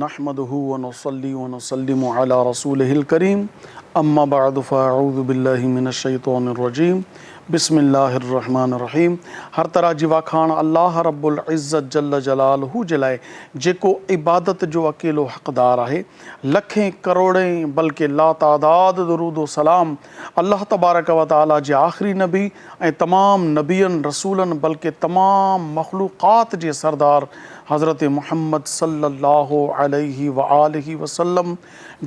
نحمده ونصلي ونسلم على رسوله الكريم اما بعد فاعوذ بالله من الشیطان الرجیم بسم اللہ الرحمن الرحیم. ہر طرح جی واکھاڻ اللہ رب العزت جل جلالہ जे लाइ जेको इबादत जो अकेलो हक़दार आहे. लखें करोड़ें बल्कि लातादाद दरूद व सलाम अल्लाह तबारक व तआला जे आख़िरी नबी ऐं तमाम नबियनि रसूलनि बल्कि तमाम मख़लूक़ात जे सरदार हज़रत मुहम्मद सल्लल्लाहु अलैहि व आलिहि वसल्लम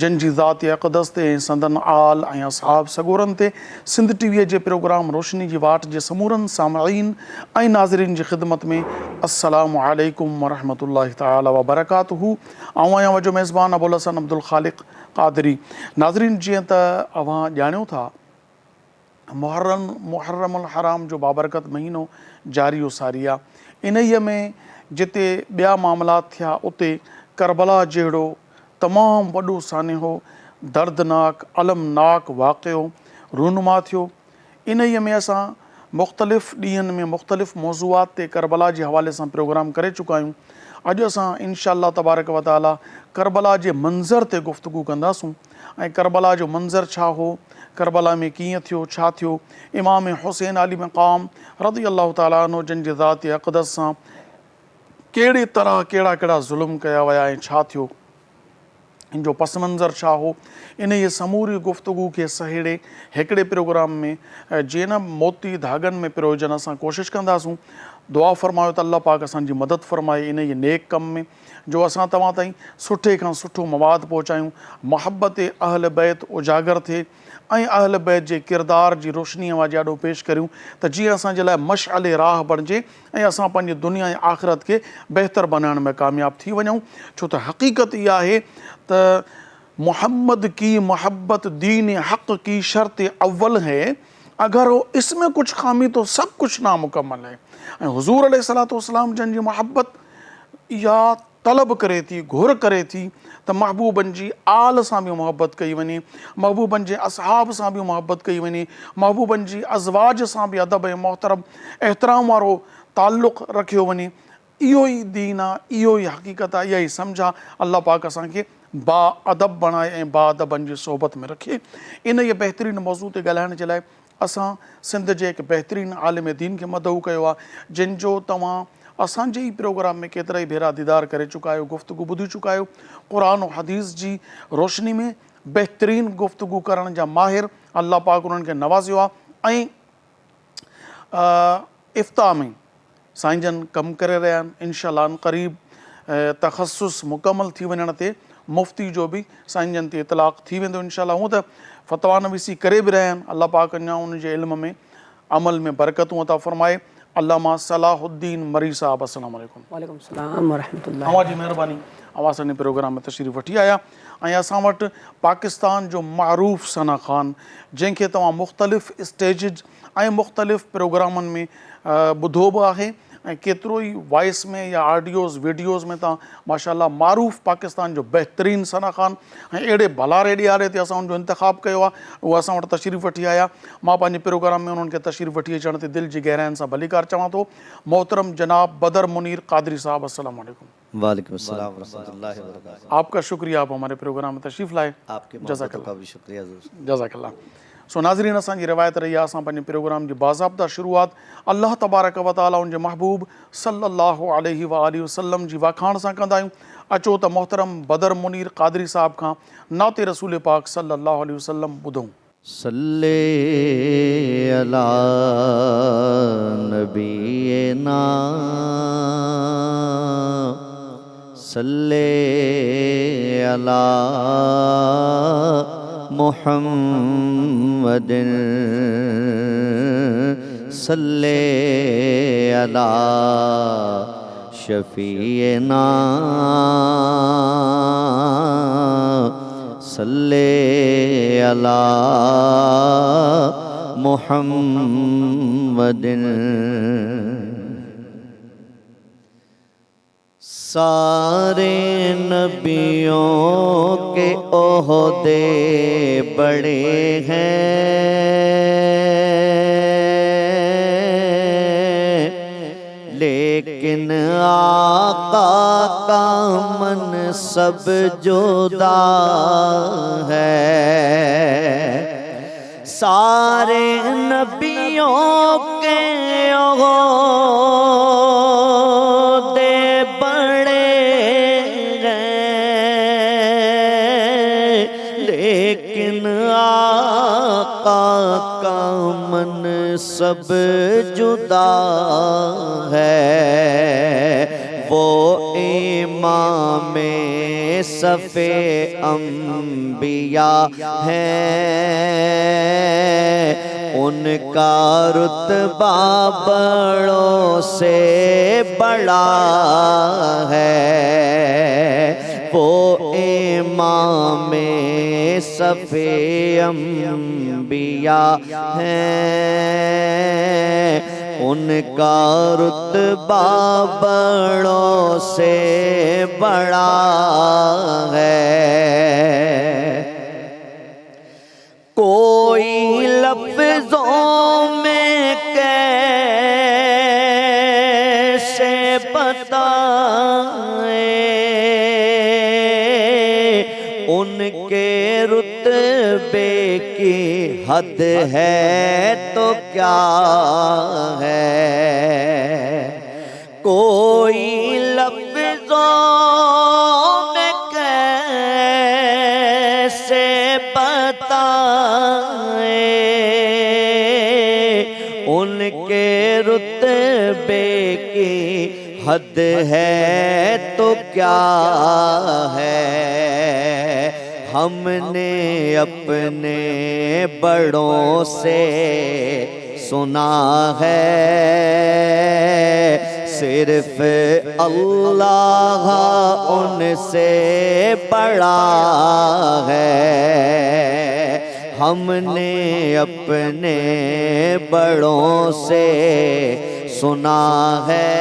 जिन जी ज़ात अक़दस ते ऐं संदन आल ऐं असहाब सगोरनि ते सिंध टीवीअ जे प्रोग्राम रोशनी जी वाट जे समूरनि सामईन ऐं नाज़रीन जी ख़िदमत में अस्सलामु अलैकुम वरहमतुल्लाहि तआला व बरकातुहू. आऊं आहियां वजो मेज़बान अबुल हसन अब्दुल ख़ालिक़ क़ादरी. नाज़रीन, जीअं त अव्हां ॼाणियो था, मुहर्रमुल हराम जो बाबरकत महीनो जारी सारी आहे. इन्हीअ में जिते ॿिया मामलात थिया उते करबला जहिड़ो तमामु वॾो सान्हो दर्दनाक अलमनाक वाक़ियो रूनुमा थियो. इन्हीअ में असां मुख़्तलिफ़ ॾींहंनि में मुख़्तलिफ़ मौज़ूआत ते करबला जे हवाले सां प्रोग्राम करे चुका आहियूं. अॼु असां इंशाअल्लाह तबारक व तआला करबला जे मंज़र ते गुफ़्तगू कंदासूं ऐं करबला जो मंज़र छा हो, करबला में कीअं थियो, छा थियो, इमाम हुसैन अली मक़ाम रज़ी अल्लाह तआला अन्हु जिन जे ज़ात अक़दस सां कहिड़े तरह कहिड़ा ज़ुल्म कया विया ऐं छा थियो, इन जो पस मंज़र छा हो. इन ये समूरी गुफ़्तगू खे सहेड़े हिकिड़े प्रोग्राम में जीअं न मोती धागनि में पिरोजन असां कोशिशि कंदासूं. दुआ फ़रमायो त अल्लाह पाक असांजी मदद फ़रमाए इन ये नेक कम में, जो असां तव्हां ताईं सुठे खां सुठो मवाद पहुचायूं, मोहब्बत अहल बैत उजागर थिए ऐं अहल बैत जे किरदार जी रोशनीअ वां ॼाॾो पेश करियूं त जीअं असांजे लाइ मशअले राह बणिजे ऐं असां पंहिंजी दुनिया ऐं आख़िरत खे बहितर बनाइण में कामयाबु थी वञूं. छो त हक़ीक़त इहा आहे त मोहम्मद की मोहब्बत दीन हक़ की शर्त अव्वल है, अगर वो इसमें कुछ खामी तो सब कुछ नामुकम्मल है. ऐं हुज़ूर अलैहिस्सलातु वस्सलाम जन जी मोहब्बत इहा तलब करे थी, घुर करे थी त महबूबनि जी आल सां बि मोहब्बत कई वञे, महबूबनि जे असहाब सां बि मोहब्बत कई वञे, महबूबनि जी अज़वाज सां बि अदब ऐं मोहतरम एहतराम वारो ताल्लुक़ रखियो वञे. इहो ई दीन आहे, इहो ई हक़ीक़त आहे, इहा ई सम्झ आहे. अल्लाह पाक असांखे बा अदब बणाए ऐं बा अदबनि जी सोबत में रखे. इन इहे बहितरीनु मौज़ू ते ॻाल्हाइण जे लाइ असां सिंध जे हिकु बहितरीनु आलिम दीन खे मदऊ कयो आहे, जिन जो तव्हां असांजे ई प्रोग्राम में केतिरा ई भेरा दीदार करे चुका आहियो, गुफ़्तगू ॿुधी चुका आहियो. क़ुरान और हदीस जी रोशनी में बहितरीनु गुफ़्तगू करण जा माहिर अल्लाह पाक उन्हनि खे नवाज़ियो आहे. ऐं इफ़्ताह में साईं जन कमु करे रहिया आहिनि. इंशाअल्लाह क़रीब तख़सुस मुकमल थी वञण ते मुफ़्ती जो बि साईं जन ते इतलाक़ थी वेंदो इंशाअल्लाह. हूअं त फ़तवा नवीसी करे बि रहिया आहिनि. अल्लाह पाक अञा उन जे इल्म में अमल में बरकतूं अता फ़रमाए. अल्लामा सलाहुद्दीन मरी साहब, अस्सलामु अलैकुम. वालेकुम सलाम वरहमतुल्लाह. अवां जी महिरबानी, अवां असांजे प्रोग्राम में तशरीफ़ वठी आया. ऐं असां वटि पाकिस्तान जो मारूफ़ सना ख़ान, जंहिंखे तव्हां मुख़्तलिफ़ स्टेजिज ऐं मुख़्तलिफ़ प्रोग्रामनि में ॿुधो बि आहे ऐं केतिरो ई वॉइस में या ऑडियोज़ वीडियोज़ में तव्हां माशाअल्लाह मारूफ़ पाकिस्तान जो बहितरीनु सना ख़ान ऐं अहिड़े भलारे ॾियारे ते असां उनजो इंतिख़ाबु कयो आहे. उहा असां वटि तशरीफ़ वठी आया. मां पंहिंजे प्रोग्राम में उन्हनि खे तशरीफ़ वठी अचण ते दिलि जी गहराइनि सां भलीकार चवां थो. मोहतरम जनाब बदर मुनीर क़ादरी साहब, अस्सलामु अलैकुम. वालेकुम अस्सलाम वरहमतुल्लाहि वबरकातुहू. आपका शुक्रिया, आप हमारे प्रोग्राम में तशरीफ़ लाए. आपके मोहब्बतों का भी शुक्रिया. जज़ाकल्लाह. सो नाज़रीन, असांजी रिवायत रही आहे असां पंहिंजे प्रोग्राम जी बाज़ाब्ता शुरूआत अल्लाह तबारक व तआला उन जे महबूब सल्लल्लाहु अलैहि व आलिहि वसल्लम जी वाखाण सां कंदा आहियूं. अचो त मोहतरम बदर मुनीर क़ादरी साहब खां नाते रसूल पाक सल्लल्लाहु अलैहि वसल्लम ॿुधूं. सल्ले अला नबीना सल्ले अला मुहम्मदिन सल्ले अला शफीना सल्ले अला मुहम्मदिन. सारे नबियों के ओहदे बड़े हैं, लेकिन आका का मन سب جدا ہے سارے نبیوں کے عہدے بڑے ہیں لیکن آقا کا منصب جدا ہے وہ امام صف انبیاء ہیں ان کا رتبہ بڑوں سے بڑا ہے وہ امام صف انبیاء ہیں ان کا رتبہ بڑوں سے بڑا ہے کوئی لفظوں میں کیسے بتائیں ان کے رتبے کی حد ہے تو کیا ہے کوئی لفظوں میں کیسے بتائیں ان کے رتبے کی حد ہے تو کیا ہے ہم نے اپنے بڑوں سے سنا ہے صرف اللہ ان سے بڑا ہے ہم نے اپنے بڑوں سے سنا ہے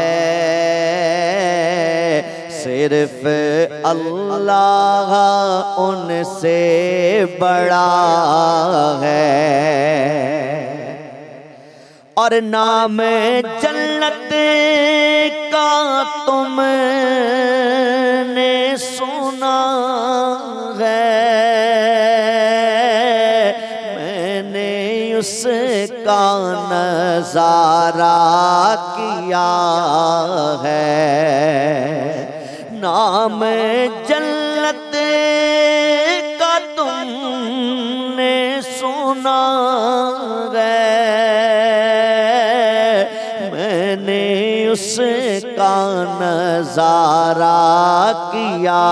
صرف اللہ ان سے بڑا ہے اور نام جنت کا تم نے سنا ہے میں نے اس کا نظارہ کیا ہے نام جنت کا تم نے سنا ہے میں نے اس کا نظارہ کیا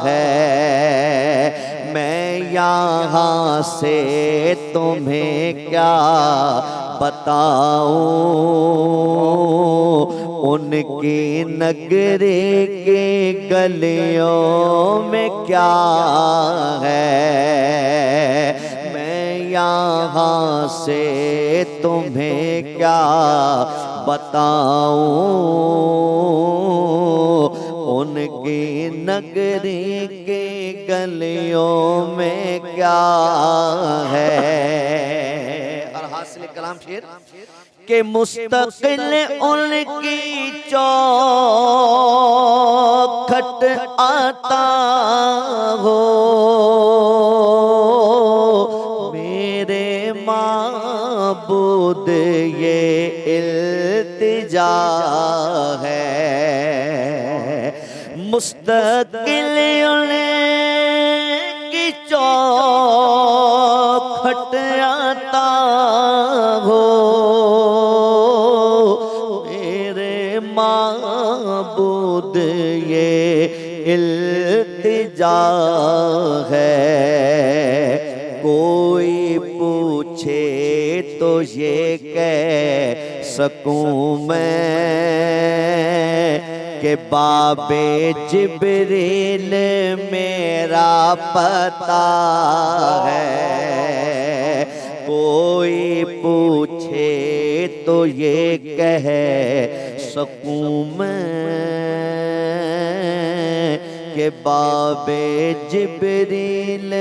ہے میں یہاں سے تمہیں کیا بتاؤں ان کی نگری کے گلیوں میں کیا ہے میں یہاں سے تمہیں کیا بتاؤں ان کی نگری کے گلیوں میں کیا ہے اور حاصل کلام شیر کہ مستقل ان کی چوکھٹ آتا ہو میرے معبود یہ التجا ہے مستقل ان کی چوکھٹ آتا ہو معبود یہ التجا ہے کوئی پوچھے تو یہ کہہ سکوں میں کہ باب جبریل میرا پتہ ہے کوئی پوچھے تو یہ کہہ سکوں میں کہ باب جبریل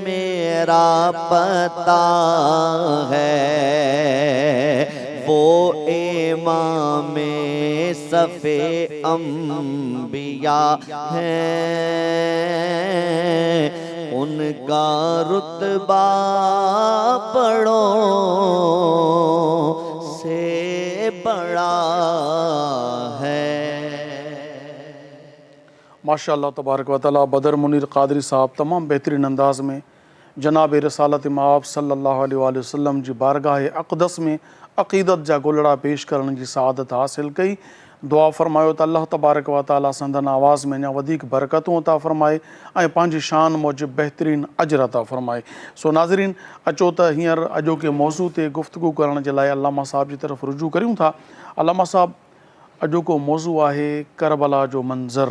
میرا پتہ ہے وہ امام صف انبیاء ہیں، ان کا رتبہ بڑوں سے بڑا ہے۔ ماشاء اللہ تبارک و تعالیٰ بدر منیر قادری صاحب تمام بہترین انداز میں جناب رسالت مآب صلی اللہ علیہ وآلہ وسلم جی بارگاہ اقدس میں عقیدت جا گلڑا پیش کرن جی سعادت حاصل کئی۔ دعا فرماयो त اللہ تبارک و تعالیٰ संदन आवाज़ में अञा वधीक बरकतूं अता फ़रमाए ऐं पंहिंजी शान मूजिब बहितरीन अजर अता फ़रमाए। सो नाज़रीन, अचो त हींअर अॼोके मौज़ू ते गुफ़्तगू करण जे लाइ अल्लामा साहब जी तरफ़ रुजू करियूं था। अल्लामा साहब, अॼोको मौज़ू आहे करबला जो मंज़र,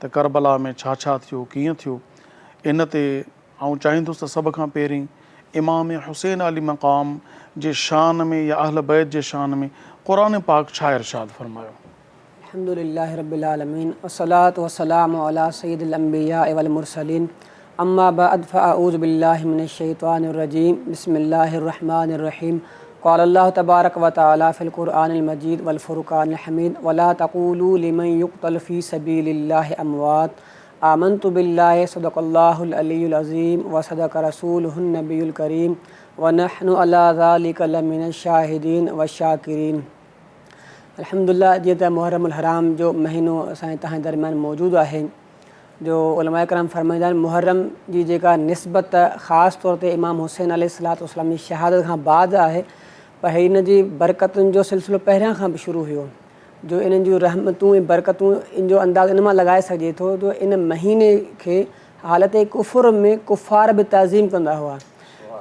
त करबला में छा छा थियो, कीअं थियो। इन ते आउं चाहींदुसि त सभ खां पहिरीं इमाम हुसैन अली मक़ाम जे शान में या अहल बैत जे शान में क़ुरान पाक छा इरशाद फ़रमायो? अल्हम्दुलिल्लाहि रब्बिल आलमीन वस्सलातु वस्सलामु अला सय्यिदिल अंबिया वल मुरसलीन अम्मा बअद फअऊज़ु बिल्लाहि मिनश शैतानिर रजीम बिस्मिल्लाहिर रहमानिर रहीम क़ाल अल्लाहु तबारक व तआला फ़िल क़ुरआनिल मजीद वल फ़ुरक़ानिल हमीद वला तक़ूलू लिमन युक़तल फ़ी सबीलिल्लाहि अमवात आमन्तु बिल्लाहि सदक़ल्लाहुल अलियुल अज़ीम व सदक़ रसूलुहुन नबियुल करीम व नहनु अला ज़ालिका लमिनश शाहिदीन व शाकिरीन। अल्हम्दुलिल्लाह, जीअं त मुहर्रमुल हराम जो महीनो असांजे तव्हांजे दरमियान मौजूदु आहे, जो उलमा कराम फरमाईंदा आहिनि मुहर्रम जी जेका निस्बत ख़ासि तौर ते इमाम हुसैन अलैहिस्सलातु वस्सलाम जी शहादत खां बाद आहे, पर हिन जी बरकतुनि जो सिलसिलो पहिरियां खां बि शुरू हुयो। जो इन्हनि जूं रहमतूं ऐं बरकतूं इन जो अंदाज़ इन मां लॻाए सघिजे थो जो इन महीने खे हालत कुफ़ुर में कुफ़ार बि तज़ीम कंदा हुआ,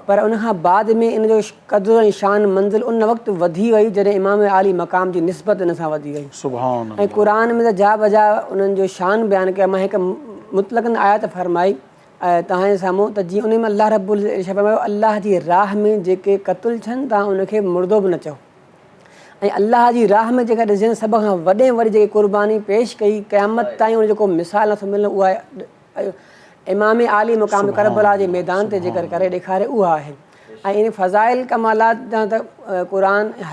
पर उनखां बाद में इन जो क़द्र ऐं शान मंज़िल उन वक़्तु वधी वई जॾहिं इमाम आली मक़ाम जी निस्बत इन सां वधी वई। सुभान ऐं क़ुर में त जा बजा उन्हनि जो शान बयानु कया। मां हिकु मुतलक़न आयत फरमाई तव्हांजे साम्हूं त जीअं उन में अल्लाह रब्बुल इज़्ज़त फरमायो, अल्लाह जी राह में जेके क़त्ल थियनि तव्हां उनखे मुर्दो बि न चओ। ऐं अल्लाह जी राह में जेका ॾिसजनि सभ खां वॾे वॾी जेकी क़ुर्बानी पेश कई क़यामत ताईं उन जेको मिसाल नथो मिले, उहा इमाम आली मक़ाम करबला जे मैदान ते जेकर करे ॾेखारे उहा आहे। ऐं इन फ़ज़ाइल कमालात जा त क़ुर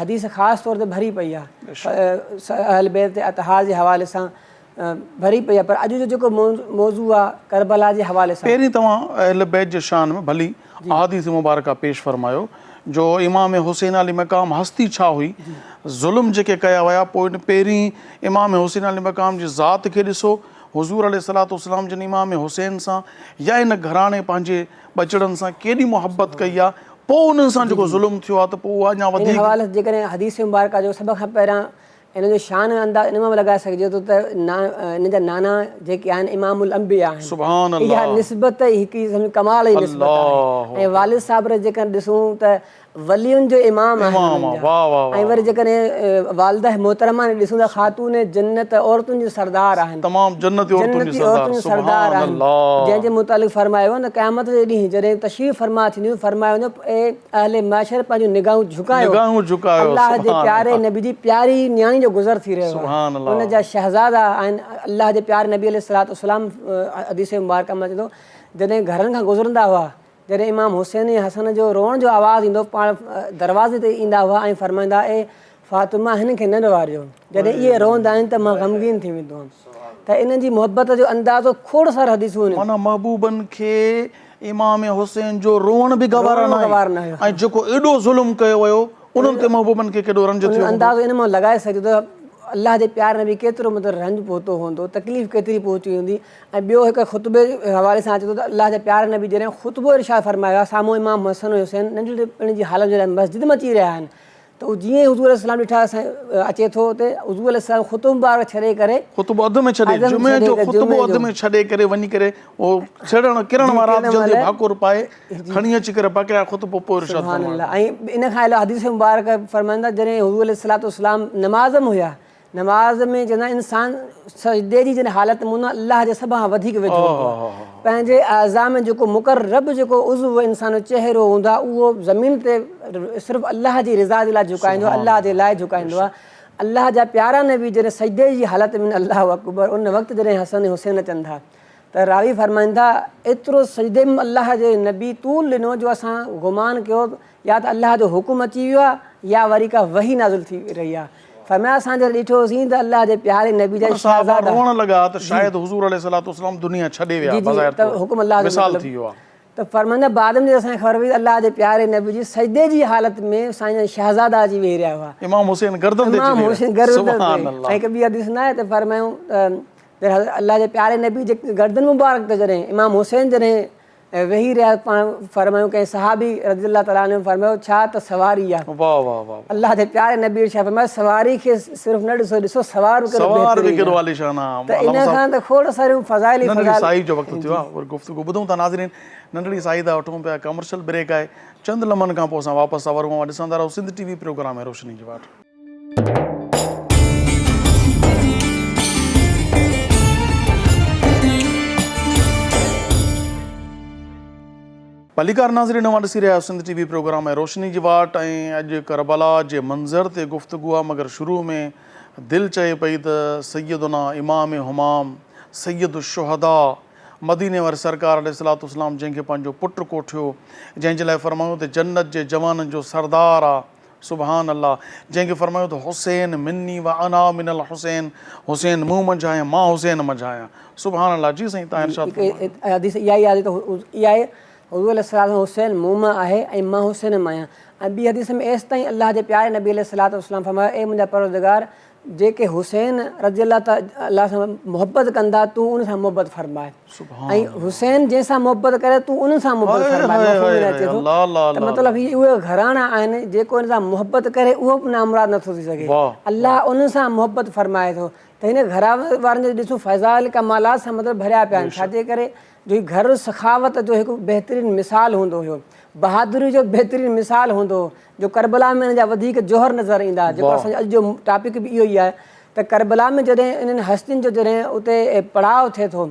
हदीस ख़ासि तौर ते भरी पई आहे, अहल बैत अतहार जे हवाले सां भरी पई आहे। पर अॼु जो जेको मौज़ू आहे करबला जे हवाले सां, पहिरीं तव्हां अहल बैत जे शान में भली अहादीस मुबारका पेश फरमायो जो इमाम हुसैन अली मक़ाम हस्ती छा हुई, ज़ुल्म जेके कया विया। पोइ पहिरीं इमाम हुसैन अली मक़ाम जी ज़ात खे ॾिसो, हुज़ूर अलैहिस्सलातु वस्सलाम जन इमाम हुसैन सां या इन घराणे पंहिंजे ॿचड़नि सां केॾी मुहबत कई आहे, पोइ उन्हनि सां जेको ज़ुल्म थियो आहे त पोइ उहा अञा इन वधीक। हवाले सां जेकॾहिं हदीस मुबारका जो सभ खां पहिरियां इन जो शान अंदाज़ इन मां लॻाए सघिजे थो त इन जा नाना जेके आहिनि इमामुल अंबिया आहिनि। सुभान इहा अल्लाह। निस्बत हिकु कमाल जी निस्बत आहे। ऐं वालिद साहिब जेकर ॾिसूं त वलियुनि जो इमाम आहे उन्हनि जा। ऐं वरी जेकॾहिं वालिदा मोहतरमा ॾिसूं त ख़ातून जन्नत औरतुनि जी सरदार आहिनि, तमामु जन्नती औरतुनि जी सरदार आहिनि, जंहिंजे मुतालिक़ फरमायो न क़यामत जे ॾींहुं जॾहिं तशरीफ़ फरमा थींदियूं फरमायो वञो ए अहले माशर पंहिंजूं निगाहूं झुकायो, अल्लाह जे प्यारे नबी जी प्यारी न्याणी जो गुज़र थी रहियो आहे। उन जा शहज़ादा आहिनि अल्लाह जे प्यारे नबी अलैहिस्सलातु वस्सलाम हदीस मुबारक में चए थो जॾहिं घरनि खां गुज़रंदा हुआ, जॾहिं इमाम हुसैन ऐं हसन जो रोअण जो आवाज़ु ईंदो पाण दरवाज़े ते ईंदा हुआ ऐं फरमाईंदा ए फ़ातिमा हिन खे न नवारियो, जॾहिं इहे रोअंदा आहिनि त मां ग़मगीन थी वेंदो हुअमि। त इन्हनि जी मुहबत जो अंदाज़ो खोड़ सार हदीसूं आहिनि। माना महबूबनि खे इमाम हुसैन जो रोअण बि गवार न आहे, ऐं जेको एॾो ज़ुल्म कयो वियो उन्हनि ते महबूबनि खे केॾो रंज थियो। अंदाज़ो इन मां लॻाए सघिजे थो अल्लाह जे प्यार नबी केतिरो मतिलबु रंज पहुतो हूंदो, तकलीफ़ केतिरी पहुची हूंदी। ऐं ॿियो हिकु ख़ुतबे जे हवाले सां अचे थो त अल्लाह जे प्यारे नबी जॾहिं ख़ुतबो इरशाद फरमायो आहे, साम्हूं इमाम हसन हुसैन नंढड़ी जी हालत जे लाइ मस्जिद में अची रहिया आहिनि, त उहो जीअं ई हुज़ूर अलैहिस्सलाम ॾिठा अचे थो त हुज़ूर अलैहिस्सलाम ख़ुतबो मुबारक छॾे करे ख़ुतबो अध में छॾे, जुमे जो ख़ुतबो अध में छॾे करे वञी करे उहो छॾण किरण वारा जल्दी भाकुर पाए खणी अची करे बक़ाया ख़ुतबो पोइ इरशाद फरमायो। ऐं इन खां अलावा हदीस मुबारक फरमाईंदा जॾहिं हुज़ूर अलैहिस्सलातु वस्सलाम नमाज़ में हुया, नमाज़ में चवंदा इंसान सजदे जी जॾहिं हालत में हूंदो आहे अल्लाह जे सभ खां वधीक वेझो हूंदो आहे। पंहिंजे अज़ा में जेको मुक़रब जेको उज़्व इंसान जो चहिरो हूंदो आहे उहो ज़मीन ते सिर्फ़ु अल्लाह जी रिज़ा जे लाइ झुकाईंदो आहे, अल्लाह जे लाइ झुकाईंदो आहे। अल्लाह जा प्यारा नबी जॾहिं सजदे जी हालत में अल्लाह अकबर, उन वक़्तु जॾहिं हसन हुसैन अचनि था त रावी फरमाईंदा एतिरो सजदे में अल्लाह जे नबी तूल ॾिनो जो असां गुमान कयो या त अलाह जो हुकुम अची वियो आहे या वरी का वही नाज़िल थी रही आहे। फरमाया असां जॾहिं ॾिठोसीं त अलाह जे प्यारे नबी जा सहाबा रोअण लॻा त शायदि हुज़ूर अलैहिस्सलाम दुनिया छॾे विया बज़ाहिर त हुकुम अलाह जो मिसाल थी वियो आहे। त फरमाईंदा बाद में असांखे ख़बर पई अलाह जे प्यारे नबी जी सजदे जी हालत में साईं शहज़ादा अची वेही रहिया हुआ। इमाम हुसैन गर्दन ते इमाम हुसैन गर्दन सुभान ते। अल्लाह। ऐं हिकु ॿी हदीस न आहे त फरमायूं अलाह जे प्यारे नबी जे गर्दन मुबारक ते जॾहिं इमाम हुसैन जॾहिं वेही रहिया पाण फरमायूं कंहिं सहाबी रज़ियल्लाहु ताला अन्हु फरमायो छा त सवारी आहे। वाह वाह वाह। अलाह जे प्यारे नबी छा फरमायो सवारी खे सिर्फ़ु न ॾिसो, ॾिसो सवार बि सवार बि कहिड़ो कहिड़ो आलीशान आहे। त इन खां त खोड़ सारियूं फ़ज़ाइल ई नंढड़ी फ़ज़ाइल। साई जो वक़्तु थियो आहे और गुफ़्तगू ॿुधूं था नाज़रीन। नंढड़ी साई था वठूं पिया, कमर्शियल ब्रेक आहे। चंद लम्हनि खां पोइ असां वापसि वरूं ॾिसंदा रहो सिंध TV प्रोग्राम है रोशनी जी वाट। पलीकार नाज़रीन ॾिसी रहिया सिंध TV प्रोग्राम है रोशनी जी वाट। ऐं अॼु करबला जे मंज़र ते गुफ़्तगू आहे, मगर शुरू में दिलि चए पई त सैयदुना इमाम हुमाम सैयद शुहदा मदीने वारे सरकार अलैहिस्सलाम जंहिंखे पंहिंजो पुटु कोठियो, जंहिंजे लाइ फरमायूं त जन्नत जे जवाननि जो सरदार आहे सुभान अल्लाह, जंहिंखे फरमायूं त हुसैन मिन्नी व अना मिनल हुसैन, हुसैन मूं मंझि आहियां मां हुसैन मंझि आहियां सुभान अल्लाह। जी साईं तव्हां इरशाद फरमायो। हदीस इहा ई आहे त इहा आहे हुज़ूर अलैहिस्सलाम हुसैन मूं मां आहे ऐं मां हुसैन मां आहियां। ऐं ॿी हदीस में एसि ताईं अलाह जे प्यारे नबी अलैहिस्सलाम फरमायो ए मुंहिंजा परवरदिगार जेके हुसैन रज़ियल्लाहु ताला सां मुहबत कंदा तूं उन सां मुहबत फरमाए, ऐं हुसैन जंहिंसां मुहबत करे तूं उन सां मुहबत फरमाए। त मतिलबु हीअ उहे घराना आहिनि जेको इन सां मुहबत करे उहो बि नामुराद नथो थी सघे, अलाह उन सां मुहबत फरमाए थो। त हिन घर वारनि जो ॾिसो फ़ज़ाइल कमालात सां मतिलबु भरिया पिया आहिनि। छाजे करे जो घर सखावत जो हिकु बहितरीनु मिसाल हूंदो हुयो, बहादुरी जो बहितरीनु मिसाल हूंदो हो, जो करबला में हिन जा वधीक जोहर नज़र ईंदा। जेको असांजो अॼु जो टॉपिक बि इहो ई आहे त करबला में जॾहिं इन्हनि हस्तियुनि जो जॾहिं उते पड़ाव थिए थो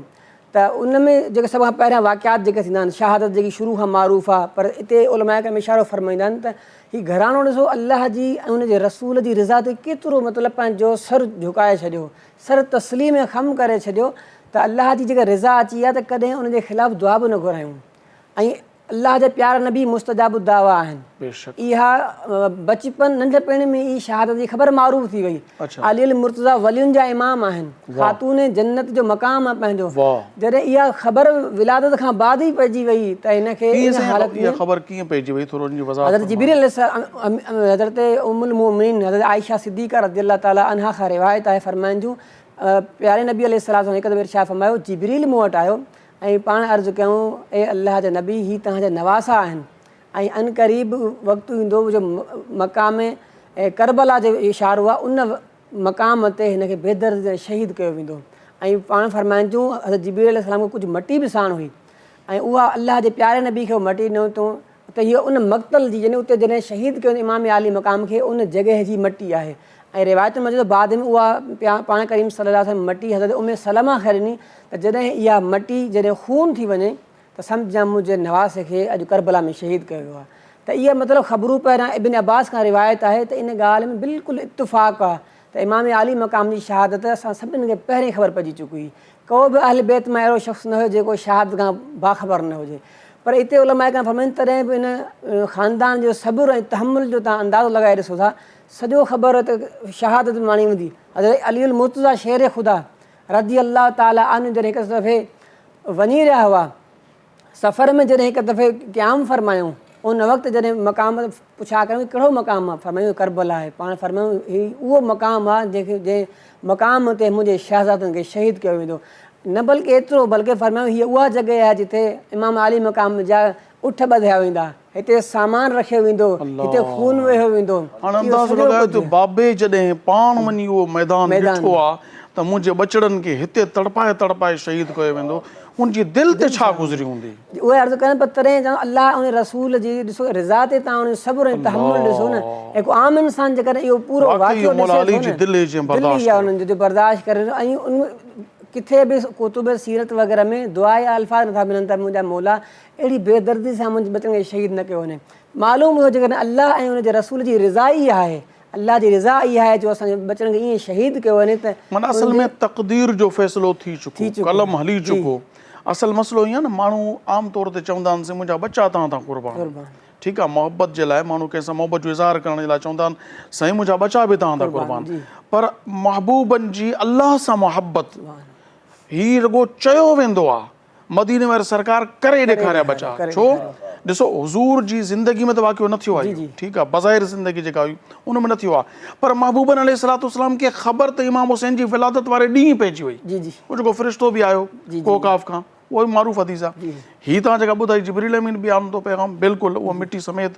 त उन में जेके सभ खां पहिरियां वाक़ियात जेके थींदा आहिनि, शहादत जेकी शुरू खां मारूफ़ आहे, पर हिते उलमा किराम इशारो फरमाईंदा आहिनि त हीउ घरानो ॾिसो अलाह जी ऐं उनजे रसूल जी रिज़ा ते केतिरो मतिलबु पंहिंजो सर झुकाए छॾियो, सर तस्लीम ख़म करे छॾियो त अलाह जी जेका रिज़ा अची आहे त कॾहिं उनजे ख़िलाफ़ु दुआ बि न घुरायूं। ऐं अलाह जा प्यारा नबी मुस्तजाबु दावा आहिनि। इहा बचपन नंढपण में ई शहादत जी ख़बर मारूफ़ थी वई। अली मुर्तज़ा वलियुनि जा इमाम आहिनि, ख़ातून जन्नत जो मक़ाम आहे पंहिंजो। जॾहिं इहा ख़बर विलादत खां बाद ई पइजी वई त हिनखे हज़रत जिब्रील हज़रत उम्मुल मोमिनीन हज़रत आयशा सिद्दीक़ा रज़ियल्लाहु ताला अन्हा खां रिवायत आहे फरमाइनि जूं प्यारे नबी अलैहिस्सलाम हिकु दफ़े इरशाद फरमायो जिब्रील मूं वटि आयो ऐं पाण अर्ज़ु कयूं ए अलाह जा नबी ही तव्हांजा नवासा आहिनि ऐं अन क़रीब वक़्तु ईंदो जो मक़ाम करबला जो इशारो आहे उन मक़ाम ते हिनखे बेदर्द शहीद कयो वेंदो। ऐं पाण फरमाइनि थियूं हज़रत जिब्रील अलैहिस्सलाम खे कुझु मटी बि साण हुई ऐं उहा अलाह जे प्यारे नबी खे मटी ॾिनो अथऊं त हीअ उन मक़तल जी जॾहिं उते जॾहिं शहीद कयो इमाम आली मक़ाम खे उन जॻह जी मटी आहे। ऐं रिवायत में बाद में उहा पाण करीम सल्लल्लाहु अलैहि वसल्लम मटी हज़रत उम्मे सलमा खे ॾिनी त जॾहिं इहा मटी जॾहिं खून थी वञे त सम्झां मुंहिंजे नवासे खे अॼु करबला में शहीद कयो वियो आहे। त इहा मतिलबु ख़बरूं पहिरियां इब्न अब्बास खां रिवायत आहे त इन ॻाल्हि में बिल्कुलु इत्तिफ़ाक़ आहे त इमाम आली मक़ाम जी शहादत असां सभिनी खे पहिरीं ख़बर पइजी चुकी हुई। को बि अहल बैत मां अहिड़ो शख़्स न हुयो जेको शहादत खां बाख़बर न हुजे। पर हिते उलमा खां फरमाइनि तॾहिं बि इन ख़ानदान जो सब्र ऐं तहमुल जो तव्हां अंदाज़ो लॻाए ॾिसो था सॼो ख़बर त शहादत माणी हूंदी। हज़रत अली मुर्तज़ा शेर ख़ुदा रज़ी अल्लाह ताला अन्हु जॾहिं हिकु दफ़े वञी रहिया हुआ सफ़र में, जॾहिं हिकु दफ़े क़याम फरमायूं उन वक़्तु जॾहिं मक़ाम पुछा कयूं कहिड़ो मक़ाम आहे, फरमायूं करबला आहे। पाण फरमायूं हीउ उहो मक़ाम आहे जंहिं मक़ाम ते मुंहिंजे शहज़ादनि खे शहीद कयो वेंदो। न बल्कि एतिरो बल्कि फरमायूं हीअ उहा जॻह आहे जिते इमाम आली मक़ाम जा उठ ॿधिया वेंदा, हिते सामान रखियो वेंदो, हिते खून वेहो वेंदो। हाणे अंदाज़ो लॻायो त बाबे जॾहिं पाण वञी उहो मैदान ॾिठो आहे त मुंहिंजे बचड़नि खे हिते तड़पाए तड़पाए शहीद कयो वेंदो, उनजी दिलि ते छा गुज़री हूंदी। उहे अर्ज़ु कनि पर तॾहिं चवनि अलाह उन रसूल जी ॾिसो रिज़ा ते तव्हां उन सब्र ऐं तहमुल ॾिसो न। हिकु आम इंसान जेकॾहिं इहो पूरो वाक़ियो उन्हनि जो बर्दाश्त करे ऐं उन किथे बि कुतुब सीरत वग़ैरह में दुआ जा अल्फाज़ नथा मिलनि त मुंहिंजा मौला अहिड़ी बेदर्दी सां मुंहिंजे बचनि खे शहीद न कयो वञे। मालूम हुयो जेकॾहिं अलाह ऐं उनजे रसूल जी रिज़ा ई आहे, अलाह जी रिज़ा इहा आहे जो असांजे बचनि खे ईअं शहीद कयो वञे त माना असल में तक़दीर जो फ़ैसिलो थी चुको, कलम हली चुको। असल मसइलो ईअं आहे न माण्हू आम तौर ते चवंदा आहिनि मुंहिंजा बच्चा तव्हां तां क़ुर्बान, ठीकु आहे, मोहबत जे लाइ माण्हू कंहिंसां मोहबत जो इज़हार करण जे लाइ चवंदा आहिनि साईं मुंहिंजा बचा बि तव्हां था क़ुर्बान, पर महबूबनि जी अलाह सां मोहबत हीउ रुॻो चयो वेंदो आहे, मदीने वारी सरकार करे ॾेखारिया बचा। छो ॾिसो हुज़ूर जी ज़िंदगी में त वाक़ियो न थियो आहे, ठीकु आहे, बज़ाहिर ज़िंदगी जेका हुई उन में न थियो आहे, पर महबूबन अलैहिस्सलाम खे ख़बर त इमाम हुसैन जी विलादत वारे ॾींहुं पइजी वई, उहो जेको फ़रिश्तो बि आयो कोकाफ खां, उहो बि मारूफ़ हदीस आहे। हीअ तव्हां जेका ॿुधाई जिब्रील अमीन बि आनो पैगाम, बिल्कुलु उहा मिटी समेत,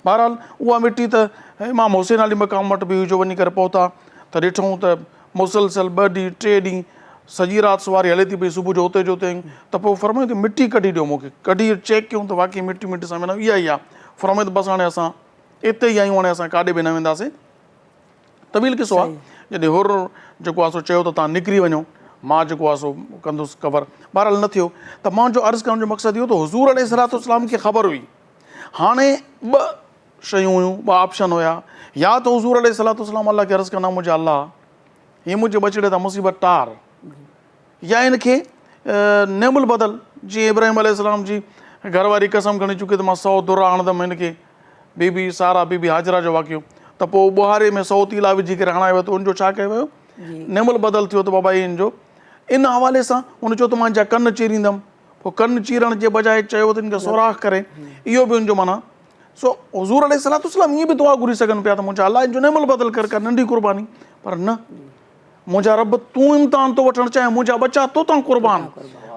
बहरहाल उहा मिटी त इमाम हुसैन अली मक़ाम वटि बि हुई, वञी करे पहुता त ॾिठूं त मुसलसल 2 ॾींहं 3 ॾींहं सॼी राति सुवारी हले थी पई, सुबुह जो हुते जो हुते आहियूं, त पोइ फरमायो त मिटी कढी ॾियो मूंखे, कढी चेक कयूं त वाक़ई मिटी सां वेंदा, इहा ई आहे। फरमायो त बसि हाणे असां हिते ई आहियूं, हाणे असां काॾे बि न वेंदासीं। तवील किसो आहे, जॾहिं हुर जेको आहे सो चयो त तव्हां निकिरी वञो, मां जेको आहे सो कंदुसि कवर, बहरहाल न थियो। त मुंहिंजो अर्ज़ु करण जो मक़सदु इहो त हुज़ूर अलैहिस्सलाम खे ख़बर हुई, हाणे 2 शयूं हुयूं, 2 ऑप्शन हुया, या त हुज़ूर अलैहिस्सलाम अलाह खे अर्ज़ु कंदा मुंहिंजे अलाह हीअ मुंहिंजे बचिड़े तां मुसीबत टार, या इनखे नेमुल बदल, जीअं इब्राहिम अलैहिस्सलाम जी घरवारी कसम खणी चुकी त मां 100 दुर आणंदमि हिनखे, बीबी सारा बीबी हाजरा जो वाक़ियो, त पोइ बुहारे में 100 तीला विझी करे हणायो वियो, त उनजो छा कयो वियो, नेमुल बदल थियो त बाबा इन जो इन हवाले सां हुन चयो त मां जा कन चीरींदमि, पोइ कन चीरण जे बजाए चयो त हिनखे सोराख़ करे, इहो बि हुनजो माना सो हुज़ूर अलैहिस्सलाम ईअं बि दुआ घुरी सघनि पिया त मुंहिंजा अलाह जो नेमुल बदल कर नंढी क़ुर्बानी, पर न, मुंहिंजा रब तूं इम्तिहान थो वठणु चाहे, मुंहिंजा बचा तो तां क़ुर्बान,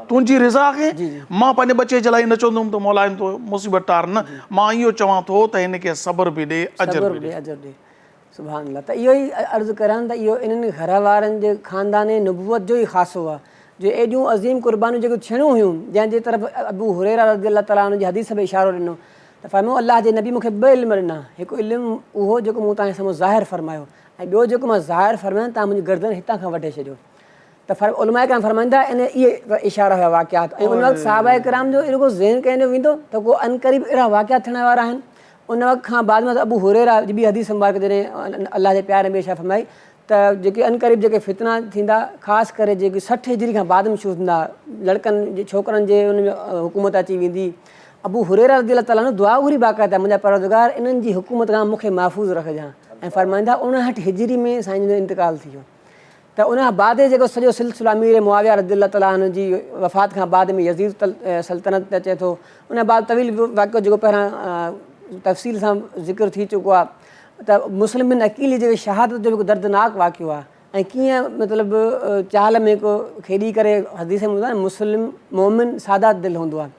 तुंहिंजी रिज़ा खे मां पंहिंजे बचे जे लाइ न चवंदुमि त मौला तो मुसीबत टार, न, मां इहो चवां थो त हिनखे सब्र बि ॾे, अजर बि ॾे। सुभान अल्लाह। त इहो ई अर्ज़ु करण त इहो इन्हनि घर वारनि जे ख़ानदान नबूवत जो ई ख़ासो आहे, जो एॾियूं अज़ीम क़ुर्बानियूं जेके थियणियूं हुयूं, जंहिंजे तरफ़ अबू हुरैरा रज़ियल्लाहु तआला अन्हु जी हदीस में इशारो ॾिनो त फरमायो अलाह जे नबी मूंखे 2 इल्म ॾिना, हिकु इल्मु उहो जेको मूं तव्हांजे साम्हूं ज़ाहिर फरमायो, ऐं ॿियो जेको मां ज़ाहिर फरमायां तव्हां मुंहिंजी गर्दन हितां खां वढे छॾियो। त उलमा किराम फरमाईंदा इन इहे इशारा हुया वाक़ियात, ऐं उन वक़्तु सहाबा किराम जो एॾो ज़हन कंहिंजो वेंदो त को अनक़रीब अहिड़ा वाक़ियात थियण वारा आहिनि। उन वक़्त खां बाद में अबू हुरैरा जी ॿी हदीस मुबारक जॾहिं अलाह जे प्यारे में छा फरमाई त जेके अनक़रीब जेके फितना थींदा, ख़ासि करे जेके 60 हिजरी खां बाद में शुरू थींदा, लड़कनि जे छोकिरनि जे उन में हुकूमत अची वेंदी, अबू हुरैरा रज़ियल्लाहु तआला दुआ घुरी बाक़ाइदा मुंहिंजा परवरदिगार इन्हनि जी हुकूमत खां मूंखे महफ़ूज़ रखजांइ, ऐं फरमाईंदा 59 हिजरी में साईं जो इंतकाल थी वियो। त उन खां बाद जेको सॼो सिलसिलो अमीर मुआविया रज़ियल्लाहु तआला अन्हु जी वफ़ात खां बाद में यज़ीद सल्तनत ते अचे थो, उन बाद तवील वाक़ियो जेको पहिरां तफ़सील सां ज़िक्र थी चुको आहे त मुस्लिम बिन अकील जे शहादत जो हिकु दर्दनाक वाक़ियो आहे, ऐं कीअं मतिलबु चाल में को खेॾी करे हदीस में हूंदो आहे मुस्लिम मोमिन सादा दिलि हूंदो आहे,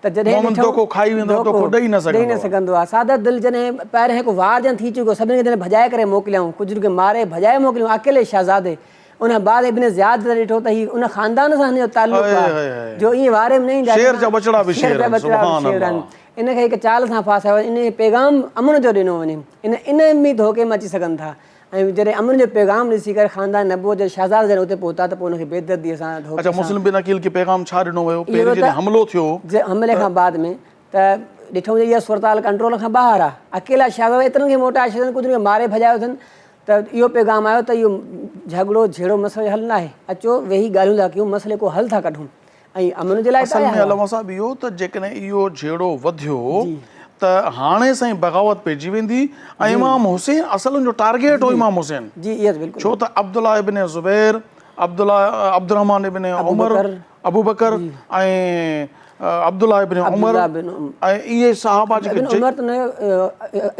त जॾहिं ॾेई न सघंदो आहे, सादा दिलि जॾहिं पहिरियों हिकु वार ॼण थी चुको, सभिनी खे जॾहिं भॼाए करे मोकिलियऊं, कुझु खे मारे भॼाए मोकिलियऊं, अकेले शहज़ादे, उन बाद इब्न ज़ियाद ॾिठो त हीउ उन ख़ानदान सां हिन जो तालुक़ु आहे जो ईअं वारे में न ईंदा, इन खे हिकु चाल सां फासायो, इन पैगाम अमन जो ॾिनो वञे, इन में धोखे में अची सघनि था, ऐं जॾहिं अमन जो पैगाम ॾिसी करे ख़ानदान नबूवत जो शहज़ाद जॾहिं उते पहुता त पोइ हुनखे बेदर्दीअ सां मुस्लिम बिन अकील खे पैगाम छा ॾिनो वियो, हमलो थियो हमले खां बाद में त ॾिठो इहा सूरताल कंट्रोल खां ॿाहिरि आहे, अकेला शहज़ाद एतिरनि खे मोटाए छॾनि, कुझु खे मारे भॼायो अथनि, त इहो पैगाम आयो त इहो झगड़ो जहिड़ो मसइलो हल न आहे, अचो वेही ॻाल्हियूं था कयूं, मसइले को हल था कढूं, ऐं अमन जे लाइ साहब इहो त जेकॾहिं इहो जहिड़ो वधियो त हाणे साईं बग़ावत पइजी वेंदी, ऐं इमाम हुसैन असल जो टारगेट हो इमाम हुसैन, छो त अब्दुल्ला इब्न ज़ुबैर, अब्दुर्रहमान इब्न उमर, अबू बकर ऐं अब्दुल्ला इब्न उमर, ऐं इहे सहाबा जेके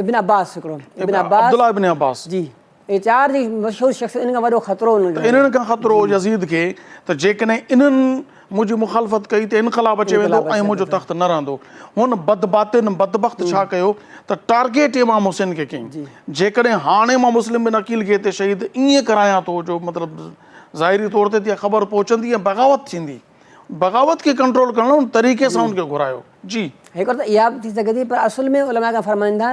इब्न अब्बास, अब्दुल्ला इब्न अब्बास जी, इहे 4 जी मशहूर शख़्स, इन खां वॾो ख़तरो इन्हनि खां ख़तरो यज़ीद खे त जेकॾहिं इन्हनि मुंहिंजी मुखालफ़त कई त इनक़लाब अची वेंदो ऐं मुंहिंजो तख़्त न रहंदो। हुन बदबातिन बदबख़्त छा कयो त टारगेट इमाम हुसैन खे कयईं, जेकॾहिं हाणे मां मुस्लिम बिन अकील खे हिते शहीद ईअं करायां थो जो मतिलबु ज़ाहिरी तौर ते ख़बर पहुचंदी ऐं बग़ावत थींदी, बग़ावत खे कंट्रोल करणु उन तरीक़े सां हुनखे घुरायो। जी हिकिड़ो त इहा बि थी सघे थी, पर असुल में उलमा खां फरमाईंदा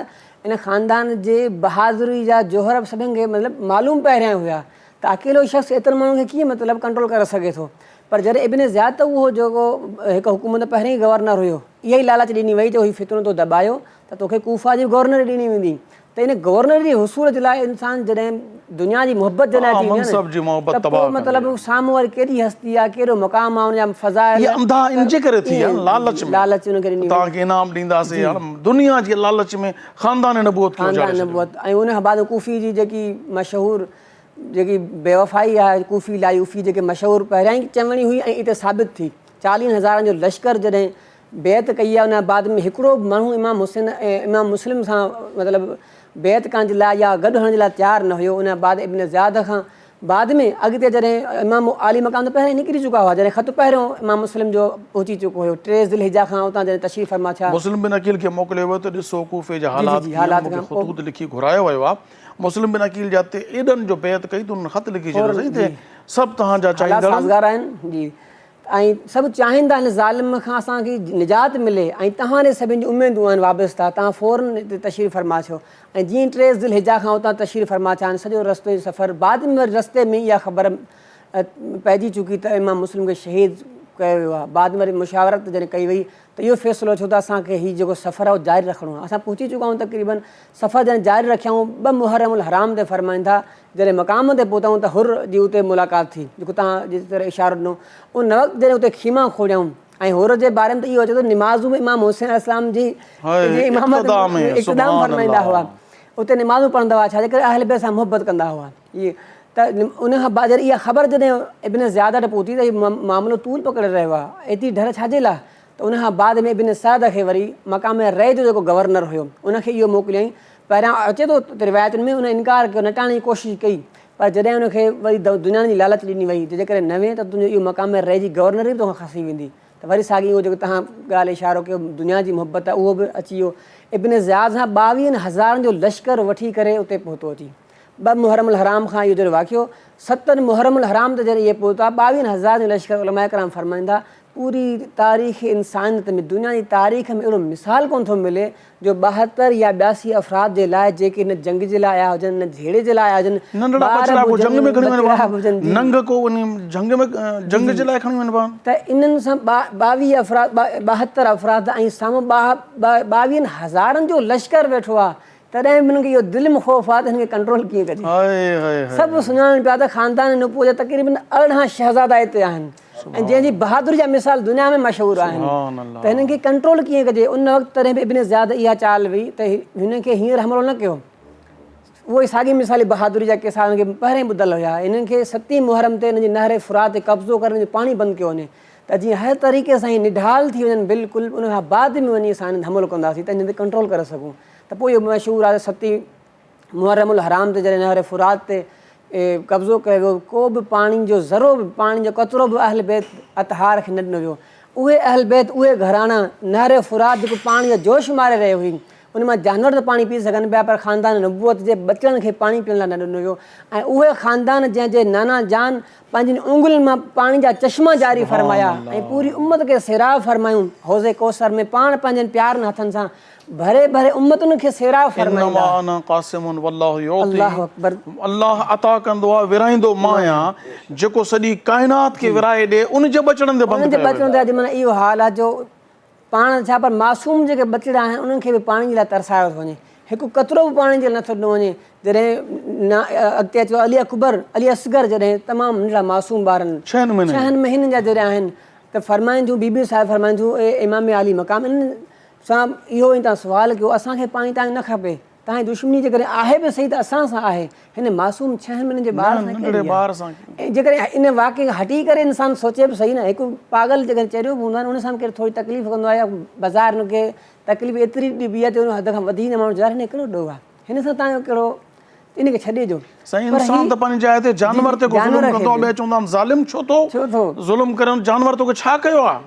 इन ख़ानदान जे बहादुरी जा जोहर सभिनि खे मतिलबु मालूम पहिरियां हुया त अकेलो शख़्स एतिरनि माण्हुनि खे कीअं मतिलबु कंट्रोल करे सघे थो, पर जॾहिं इब्न ज़ियाद त उहो जेको हिकु हुकूमत पहिरीं गवर्नर हुयो, इहा ई लालच ॾिनी वई त हीउ फितनो तो दॿायो त तोखे कूफा जी गवर्नर ॾिनी वेंदी, त इन गवर्नर जी हुसूल जे लाइ इंसान जॾहिं दुनिया जी मोहब्बत जॾहिं अची वञे मनसब जी मोहब्बत त तबाह पोइ मतिलबु साम्हूं वारी कहिड़ी हस्ती आहे, कहिड़ो मक़ाम आहे, हुनजा फ़ज़ाइल ये अंधा इनजे करे थी आहे लालच में लालच हुनखे ॾिनी तव्हांखे इनाम ॾींदासीं, हाणे दुनिया जी लालच में ख़ानदान नबूअत खे ख़ानदान उजाड़े छॾियो। नबूअत। ऐं उन खां बाद कूफ़ी जी जेकी मशहूरु जेकी बेवफ़ाई आहे, कूफ़ी लायूफ़ी जेके मशहूरु पहिरियां ई चवणी हुई ऐं हिते साबित थी। 40,000 जो लश्कर जॾहिं बेत कई आहे, उन बाद में हिकिड़ो माण्हू इमाम हुसैन ऐं इमाम मुस्लिम सां मतिलबु बेत करण जे लाइ या गॾु हणण जे लाइ तयारु न हुयो। उन बाद इब्न ज़ियाद खां बाद में अॻिते जॾहिं इमाम आली मक़ाम त पहिरियों निकिरी चुका हुआ, जॾहिं ख़तु पहिरियों इमाम मुस्लिम जो पहुची चुको हुयो, 3 ज़िलहिजा खां उतां जॾहिं तशरीफ़ फरमा थिया। मुस्लिम बिन अकील खे मोकिलियो वियो त ॾिसो कूफ़े जा हालात जी, कीअं, हालात मूंखे खां पोइ ख़ुतूत लिखी घुरायो वियो आहे। मुस्लिम बिन अकील जा ते एॾनि जो बेत कई त उन्हनि ख़त लिखी छॾियो साईं ते सभु तव्हांजा हालात चाहींदड़ साज़गार आहिनि जी। ऐं सभु चाहींदा आहिनि ज़ालिम खां असांखे निजात मिले, ऐं तव्हां ॾे सभिनि जी उमेदूं आहिनि वाबस्ता। तव्हां फ़ौरन हिते तशरीफ़ फरमा थियो, ऐं जीअं 3 ज़िलहिजा खां उतां तशरीफ़ फरमा थिया आहिनि, सॼो रस्ते जो सफ़र बाद में रस्ते में इहा ख़बर पइजी चुकी त इमाम मुस्लिम खे शहीद कयो वियो आहे। बाद में वरी मुशावरत जॾहिं कई वई त इहो फ़ैसिलो थियो त असांखे हीउ जेको सफ़र आहे उहो जारी रखिणो आहे। असां पहुची चुका आहियूं तक़रीबन, सफ़र जॾहिं जारी रखियाऊं 2 मुहर्रमुल हराम ते फ़रमाईनि था, जॾहिं मक़ाम ते पहुतऊं त हुर जी उते मुलाक़ात थी, जेको तव्हां जिस तरह इशारो ॾिनो। उन वक़्तु जॾहिं उते खीमा खोलियऊं, ऐं हुर जे बारे में त इहो अचे थो निमाज़ूं में इमाम हुसैन अलैहिस्सलाम जी इमामत इक़्तिदाम फरमाईंदा हुआ, उते निमाज़ूं पढ़ंदा हुआ, छाजे करे अहल बैत सां मुहबत कंदा हुआ। इहे त उन खां बाद जॾहिं इहा ख़बर जॾहिं इब्न ज़ियाद ॾे पहुती त इहो मामिलो तूल पकड़े रहियो आहे, एतिरी डर छाजे लाइ? त उन खां बाद में इब्न सअद खे वरी मक़ाम रह जो जेको गवर्नर हुयो उनखे इहो मोकिलियईं। पहिरियां अचे थो रिवायतुनि में उन इनकार कयो, नटाइण जी कोशिशि कई, पर जॾहिं उनखे वरी दुनिया जी लालच ॾिनी वई, जंहिंजे करे न वें त तुंहिंजो इहो मक़ाम रह जी गवर्नर ई तोखां खसी वेंदी। त वरी साॻी उहो जेको तव्हां ॻाल्हि इशारो कयो दुनिया जी मोहबत आहे, उहो बि अची वियो। इब्न ज़ियाद सां 22,000 जो लश्कर वठी करे उते पहुतो अची। 2 मुहर्रमुल हराम खां इहो जॾहिं वाक़ियो, 7 मुहर्रमुल हराम ते जॾहिं इहे पहुता 22,000 जो लश्कर, उलमा कराम फरमाईंदा पूरी तारीख़ इंसानियत में, दुनिया जी तारीख़ में अहिड़ो मिसाल कोन थो मिले जो 72 या 82 अफ़राद जे लाइ जेके न जंग जे लाइ आया हुजनि, न झेड़े जे लाइ आया हुजनि, नंढड़ा बचड़ा को जंग में खणी वञिबा, नंग को वञी जंग जे लाइ खणी वञिबा, त इन्हनि सां 22 अफ़राद 72 अफ़राद ऐं साम्हूं 22,000 जो लश्कर वेठो आहे, तॾहिं बि हिननि खे इहो दिलि में ख़ौफ़ आहे त हिन खे कंट्रोल कीअं कजे। सभु सुञाणनि पिया त ख़ानदान नबूअत जा तक़रीबन 18 शहज़ादा हिते आहिनि, ऐं जंहिंजी बहादुरी जा मिसाल दुनिया में मशहूरु आहिनि, त हिननि खे कंट्रोल कीअं कजे। उन वक़्तु तॾहिं बि इब्न ज़ियाद इहा चाल हुई त हिन खे हींअर हमिलो न कयो। उहो ई साॻी मिसाली बहादुरी जा किसा हुनखे पहिरियों ॿुधल हुया। हिननि खे 7 मुहर्रम ते हिन जी नहर फ़ुरात ते कब्ज़ो करे पाणी बंदि कयो वञे, त जीअं हर तरीक़े सां निढाल थी वञनि बिल्कुलु, उन खां बाद में वञी असां हमलो कंदासीं त हिन ते कंट्रोल करे सघूं। त पोइ इहो मशहूरु आहे 7 मुहर्रमुल हराम ते जॾहिं नहर फ़ुरात ते कब्ज़ो कयो वियो, को बि पाणी जो ज़रो बि पाणी जो कतिरो बि अहल बैत अतहार खे न ॾिनो वियो। उहे अहल बैत उहे घराना नहर फ़ुरात जेको पाणी जो जोश मारे रहियो हुई, उन मां जानवर त पाणी पी सघनि पिया, पर ख़ानदान नबूअत जे बचड़नि खे पाणी पीअण लाइ न ॾिनो वियो। ऐं उहे ख़ानदान जंहिंजे नाना जान पंहिंजी उंगलियुनि मां पाणी जा चश्मा जारी फरमाया ऐं पूरी उम्मत खे सैराब फरमायूं, हौज़े कौसर में पाण पंहिंजनि प्यारनि हथनि सां भरे भरे उम्मतुनि खे सैराब फरमाईंदा। अल्लाह अता कंदो आहे, विराईंदो मां आहियां, जेको सॼी काइनात खे विराए ॾे, उन जे बचड़नि ते बंदि कयो अॼु माना इहो हाल आहे जो पाण छा, पर मासूम जेके बचड़ा आहिनि उन्हनि खे बि पाणी जे लाइ तरसायो थो वञे, हिकु कतिरो बि पाणी जे लाइ नथो ॾिनो वञे। जॾहिं अॻिते अचो अली अकबर अली असगर, जॾहिं तमामु नंढड़ा मासूम ॿारनि 6 महीननि जा जॾहिं आहिनि, त फरमाइनि थियूं बीबी साहिब फरमाइनि थियूं इमाम आली मक़ाम इन्हनि सां इहो ई तव्हां सुवालु कयो, असांखे पाणी तव्हांखे न खपे, तव्हांजी दुश्मनी जेकॾहिं आहे बि सही त असां सां आहे, हिन मासूम 6 महीननि जे ॿार सां। ऐं जेकॾहिं इन वाक़े खे हटी करे इंसानु सोचे बि सही न, हिकु पागल जेकॾहिं चरियो बि हूंदो आहे न, उन सां कहिड़ी थोरी तकलीफ़ कंदो आहे, या बाज़ारि हुनखे तकलीफ़ एतिरी ॾिबी आहे त उन हद खां वधीक माण्हू ज़ाहिर हिन कहिड़ो ॾोह आहे, हिन सां तव्हांजो कहिड़ो, इन खे छॾे ॾियो। इंसान त पंहिंजी जाइ ते जानवर ते ज़ुल्म कंदो आहे, ॿिया चवंदा आहिनि ज़ालिम छो थो ज़ुल्म करे, जानवर तोखे छा कयो आहे?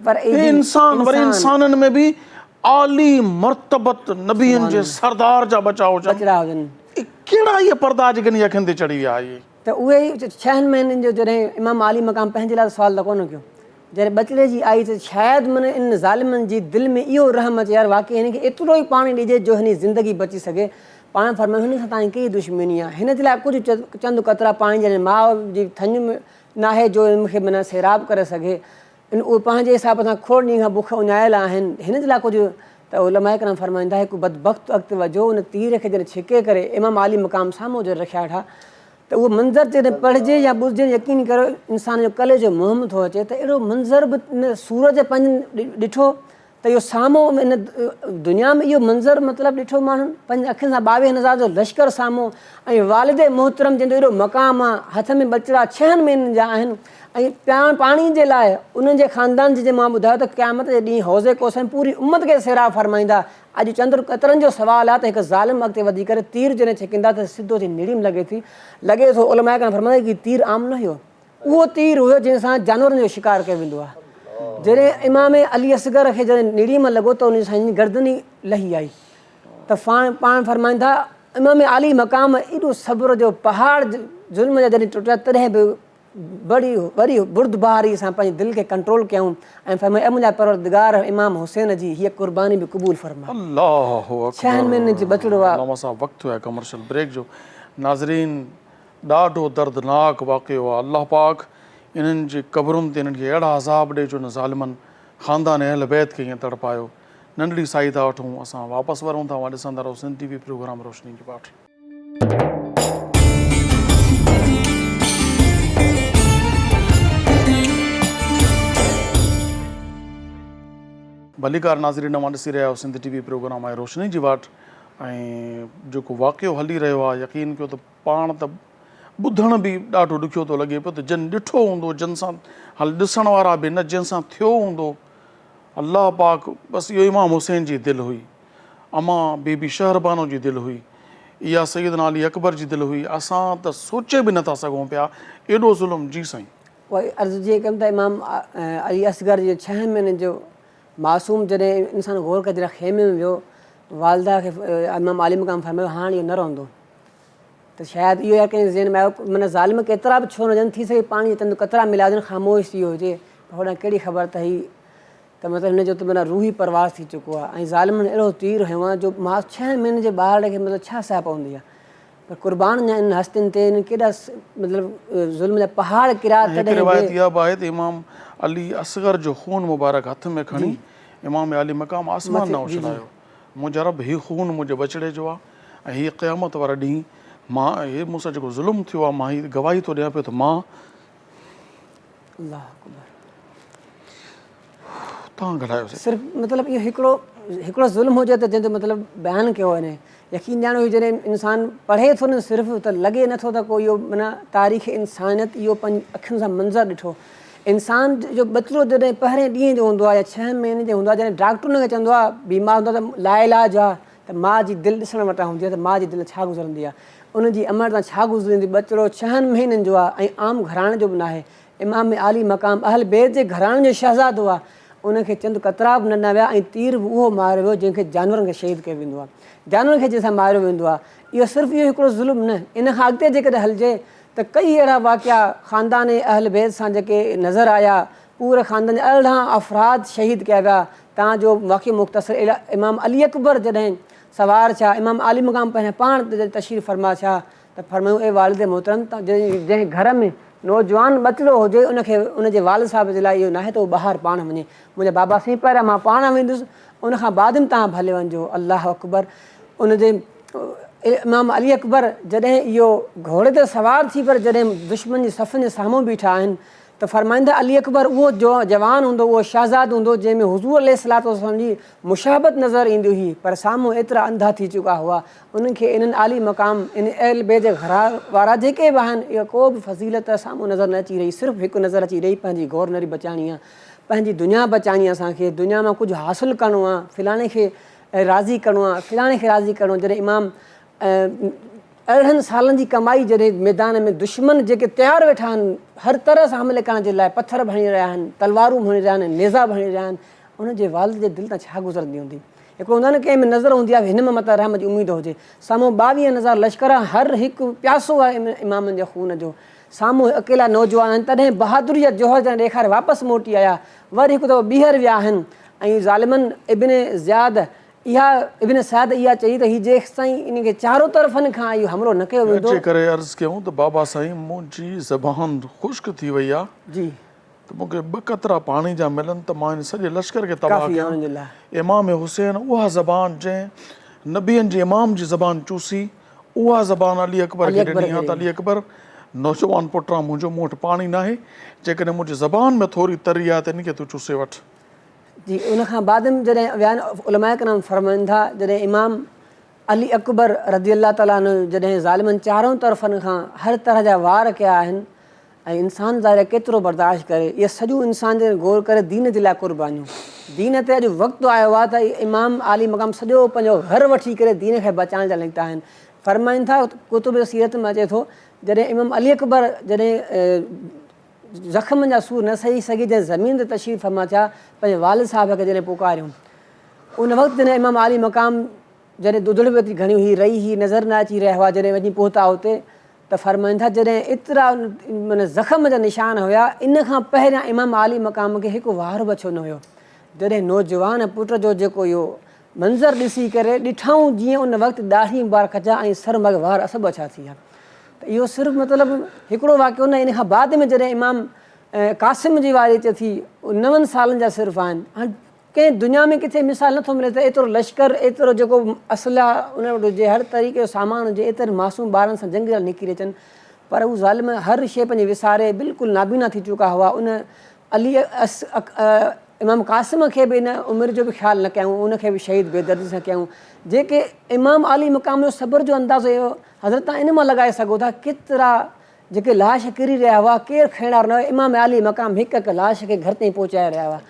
पर इंसान वरी इंसाननि में बि आली मर्तबत नबियनि जे सरदार जा बचा हुजनि, कहिड़ा इहे पर्दा जेकॾहिं अखियुनि ते चढ़ी विया आहे। त उहे ई 6 महीननि जो जॾहिं इमाम आली मक़ाम पंहिंजे लाइ सुवाल त कोन कयो, जॾहिं बचिड़े जी आई त शायदि माना इन ज़ालिमनि जी दिलि में इहो रहम अचे, यार वाक़ई हिन खे एतिरो ई पाणी ॾिजे जो हिन जी ज़िंदगी बची सघे। पाण फरमायो हिन सां तव्हांजी कहिड़ी दुश्मनी आहे, हिन जे लाइ कुझु चंद कतरा पाणी जॾहिं माउ जी थञ में न आहे जो मूंखे माना सैराब करे सघे, उहे पंहिंजे हिसाब सां खोड़ ॾींहं खां बुख उञायल आहिनि, हिन जे लाइ कुझु त उलमा इकराम फरमाईंदा हिकु बदबख़्त अॻिते वजो उन तीर खे जॾहिं छिके करे इमाम आली मक़ाम साम्हूं जॾहिं रखिया वेठा त उहो मंज़र जॾहिं पढ़िजे या ॿुधिजे यकीन करो इंसान जो कले जो मुंहुं थो अचे त अहिड़ो मंज़र बि इन सूरज पंहिंजे ॾिठो त इहो साम्हूं इन दुनिया में इहो मंज़र मतिलबु ॾिठो माण्हुनि पंहिंजी अखियुनि सां 22,000 जो लश्कर साम्हूं ऐं वालिद मोहतरम जंहिंजो एॾो मक़ाम आहे हथ में बचिड़ा 6 महीननि जा आहिनि ऐं पाणी जे लाइ उन्हनि जे ख़ानदान जी मां ॿुधायो त क़यामत जे ॾींहुं हौज़े कोसनि पूरी उम्मत खे सेरा फरमाईंदा। अॼु चंद्र कतरनि जो सुवालु आहे त हिकु ज़ालिम अॻिते वधी करे तीर जॾहिं छिकींदा त सिधो थी निड़ीम लॻे थी लॻे थो उलमा खां फरमाईंदा कि तीर आम न हुयो, उहो तीर हुयो जंहिंसां जानवरनि जो शिकार कयो वेंदो आहे। जॾहिं इमाम अली असगर खे जॾहिं निड़ीम लॻो त उन सां गर्दनी लही आई त पाण फरमाईंदा इमाम अली मक़ाम एॾो सब्र जो पहाड़ ज़ुल्म जा जॾहिं टुटिया तॾहिं बि वरी बुर्दबारी सां पंहिंजे दिलि खे कंट्रोल कयूं ऐं फरमाए मुंहिंजा परवरदिगार इमाम हुसैन जी हीअ क़ुर्बानी बि क़बूल फरमा। अल्लाहु अकबर। 6 महीननि जी बचिड़ो आहे। अल्लाह सां वक़्तु आहे कमर्शियल ब्रेक जो। नाज़रीन ॾाढो दर्दनाक वाक़ियो आहे। अल्लाह पाक इन्हनि जी क़बरुनि ते इन्हनि खे अहिड़ा अज़ाब ॾे जो न ज़ालिमनि ख़ानदान अहल बैत खे ईअं तड़पायो। नंढड़ी साई था वठूं, असां वापसि वरूं था ॾिसंदा रहो सिंध TV प्रोग्राम रोशनी की बाट। भलीकार नाज़रीन मां ॾिसी रहिया आहियो सिंध TV प्रोग्राम आहे रोशनी जी वाट ऐं जेको वाक़ियो हली रहियो आहे यकीन कयो त पाण त ॿुधण बि ॾाढो ॾुखियो थो लॻे पियो त जिन ॾिठो हूंदो जिन सां हल ॾिसण वारा बि न जंहिंसां थियो हूंदो अल्लाह पाक बसि इहो इमाम हुसैन जी दिलि हुई, अमा बीबी शहरबानो जी दिलि हुई, इहा सैयदना अली अकबर जी दिलि हुई। असां त सोचे बि नथा सघूं पिया एॾो ज़ुल्म। जी साईं। उहा अर्ज़ु जीअं कयूं त इमाम अली असगर जो 6 महीने जो मासूम जॾहिं इंसानु गौर करे जॾहिं खेमे में वियो वालदा खे इमाम आली मक़ाम फरमायो हाणे इहो न रहंदो त शायदि इहो आहे कंहिं ज़हन में आयो माना ज़ालिम केतिरा बि छो न हुजनि थी सघे पाणी चंद कतरा मिलिया हुजनि ख़ामोश थी वियो हुजे होॾां कहिड़ी ख़बर त हीअ त मतिलबु हिनजो त माना रूही परवाज़ थी चुको आहे ऐं ज़ालिमनि अहिड़ो तीर हयो आहे जो 6 महीने जे ॿार खे मतिलबु छा सह पवंदी आहे पर क़ुर्बान इन हस्तियुनि ते इन केॾा मतिलबु ज़ुल्म जा पहाड़ किरिया हिकु रिवायत इहा बि आहे त इमाम अली असगर जो खून मुबारक हथ में खणी इमाम अली मक़ाम आसमान न उछलायो, मुंहिंजा रब हीउ खून मुंहिंजे बचिड़े जो आहे ऐं हीअ क़यामत वारा ॾींहुं मां हे मूंसां जेको ज़ुल्म थियो आहे मां हीअ गवाही थो ॾियां पियो त मां तव्हां ॻाल्हायो सिर्फ़ु मतिलबु इहो हिकिड़ो ज़ुल्म हुजे त जंहिंजो मतिलबु बयानु कयो वञे यकीन ॼाणो हुई जॾहिं इंसानु पढ़े थो न सिर्फ़ु त लॻे नथो त को इहो माना तारीख़ इंसानियत इहो पंहिंजी अखियुनि सां मंज़रु ॾिठो। इंसान जो बचिड़ो जॾहिं पहिरें ॾींहं जो हूंदो आहे या 6 महीने जो हूंदो आहे जॾहिं डॉक्टर हुनखे चवंदो आहे बीमार हूंदो आहे त लाइलाज आहे त माउ जी दिलि ॾिसण वटां हूंदी आहे त माउ जी दिलि छा गुज़रंदी आहे, उनजी अमर तां छा गुज़रंदी। बचिड़ो 6 महीननि जो आहे ऐं आम घराणे जो बि न आहे, इमाम आली मक़ाम अहल बैत जे घराणे जो शहज़ादो आहे, उनखे चंद कतरा बि न विया ऐं तीर बि उहो मारियो वियो जंहिंखे जानवरनि खे शहीद कयो वेंदो आहे, जानवरनि खे जंहिंसां मारियो वेंदो आहे। इहो सिर्फ़ु इहो हिकिड़ो ज़ुल्म न, इन खां अॻिते जेकॾहिं हलिजे त कई अहिड़ा वाक़िया ख़ानदान अहल बैत सां जेके नज़र आया, पूरे ख़ानदान जा 18 अफ़राद शहीद कया विया। तव्हांजो वाक़ियो मुख़्तसर इमाम अली अकबर जॾहिं सवार थिया इमाम आली मक़ाम पंहिंजे पाण तशरीफ़ फरमा थिया त फरमायूं ए वालिद मोहतरम जंहिं घर में नौजवान बचिड़ो हुजे उनखे उनजे वालिद साहिब जे लाइ इहो न आहे त उहो ॿाहिरि पाण वञे, मुंहिंजा बाबा साईं पहिरियां मां पाण वेंदुसि उनखां बाद में तव्हां भले वञिजो। अलाह अकबर। उनजे इमाम अली अकबर जॾहिं इहो घोड़े ते सवार थी पर जॾहिं दुश्मन जी सफ़नि जे साम्हूं बीठा आहिनि त फरमाईंदा अली अकबर उहो जो जवान हूंदो उहो शहज़ाद हूंदो जंहिंमें हुज़ूर अलैहिस्सलाम जी मुशाबत नज़र ईंदी हुई पर साम्हूं एतिरा अंधा थी चुका हुआ। उन्हनि खे इन्हनि आली मक़ाम इन अहल बैत जे घर वारा जेके बि आहिनि इहा को बि फज़ीलत साम्हूं नज़र न अची रही, सिर्फ़ु हिकु नज़र अची रही पंहिंजी गौर नरी बचाइणी आहे, पंहिंजी दुनिया बचाइणी आहे, असांखे दुनिया मां कुझु हासिलु करिणो आहे, फ़िलाणे खे राज़ी करिणो आहे, फ़िलाणे खे राज़ी करिणो। जॾहिं इमाम 18 सालनि जी कमाई जॾहिं मैदान में दुश्मन जेके तयारु वेठा आहिनि हर तरह सां हमले करण जे लाइ, पथर भणी रहिया आहिनि, तलवारूं भणी रहिया आहिनि, नेज़ा भणी रहिया आहिनि, उनजे वालिद जे दिलि तां छा गुज़रंदी हूंदी। हिकिड़ो हूंदो आहे न कंहिं में नज़र हूंदी आहे हिन में मतिलबु रहमत जी उमेदु हुजे, साम्हूं 22,000 लश्कर हर हिकु प्यासो आहे इमामनि जे खून जो, साम्हूं अकेला नौजवान आहिनि तॾहिं बहादुरी जा जोहर जॾहिं ॾेखारे वापसि मोटी आया, वरी हिकु दफ़ो ॿीहर विया आहिनि ऐं ज़ालिमनि इब्न ज़ियाद इब्न सैद इहा चई त हीअ जेसिताईं इन खे चारो तरफ़नि खां इहो हमिलो न कयो वेंदो। करे अर्ज़ु कयूं त बाबा साईं मुंहिंजी ज़बान ख़ुश्क थी वई आहे जी त मूंखे 2 क़तरा पाणी जा मिलनि त मां हिन सॼे लश्कर खे तबाह काफ़ी कयां। अल्हम्दुलिल्लाह। इमाम हुसैन उहा ज़बान जंहिं नबियनि जे इमाम जी ज़बान चूसी, उहा ज़बान अली अकबर खे ॾिनी आहे त अली अकबर नौजवान पुट आहे मुंहिंजो, मूं वटि पाणी नाहे, जेकॾहिं मुंहिंजी ज़बान में थोरी तरी आहे त इन खे तूं चूसे वठि। जी, उन खां बाद में जॾहिं बयान उलमा कराम फरमाइनि था, जॾहिं इमाम अली अकबर रज़ी अल्लाह ताला अन्हु जॾहिं ज़ालिमनि चारों तरफ़नि खां हर तरह जा वार कया आहिनि ऐं इंसान ज़ाहिर केतिरो बर्दाश्त करे, इहे सॼो इंसान जे गौर करे दीन जे लाइ क़ुर्बानियूं, दीन ते अॼु वक़्तु आयो आहे त इमाम आली मक़ाम सॼो पंहिंजो घर वठी करे दीन खे बचाइण जा निकिता आहिनि। फरमाइनि था कुतुब सीरत में अचे थो, जॾहिं इमाम अली अकबर जॾहिं ज़ख़्मनि जा सूर न सही सघी जंहिं ज़मीन ते तशरीफ़ फरमा थिया, पंहिंजे वालिद साहिब खे जॾहिं पुकारियूं, उन वक़्तु जॾहिं इमाम आली मक़ाम जॾहिं दुधड़ बि घणी हुई रही ही नज़र न अची रहिया हुआ, जॾहिं वञी पहुता हुते त फरमाइनि था जॾहिं एतिरा माना ज़ख़्म जा निशान हुया, इन खां पहिरियां इमाम आली मक़ाम खे हिकु वार बि अछो न हुयो। जॾहिं नौजवान पुट जो जेको इहो मंज़र ॾिसी करे ॾिठऊं, जीअं उन वक़्तु ॾाढी बार खचा ऐं सर मग वार असब अछा थी विया। त इहो सिर्फ़ु मतिलबु हिकिड़ो वाक़ियो न, इन खां बाद में जॾहिं इमाम क़ासिम जी वारी अचे थी, 9 सालनि जा सिर्फ़ु आहिनि। हाणे कंहिं दुनिया में किथे मिसाल नथो मिले त एतिरो लश्कर, एतिरो जेको असला उन वटि हुजे, हर तरीक़े जो सामान हुजे, एतिरे मासूम ॿारनि सां जंग निकिरी अचनि, पर हू ज़ालिम हर शइ पंहिंजी विसारे बिल्कुलु नाबीना थी चुका हुआ। उन अली इमाम क़ासिम खे बि इन उमिरि जो बि ख़्यालु न कयूं, उनखे बि शहीद बेदर्दी सां कयूं। जेके इमाम आली मक़ाम जो सब्र जो अंदाज़ो इहो हज़रत तव्हां इन मां लॻाए सघो था, केतिरा जेके लाश किरी रहिया हुआ, केरु खणणु न हुयो, इमाम आली मक़ाम हिकु हिकु लाश खे घर ताईं पहुचाए रहिया हुआ।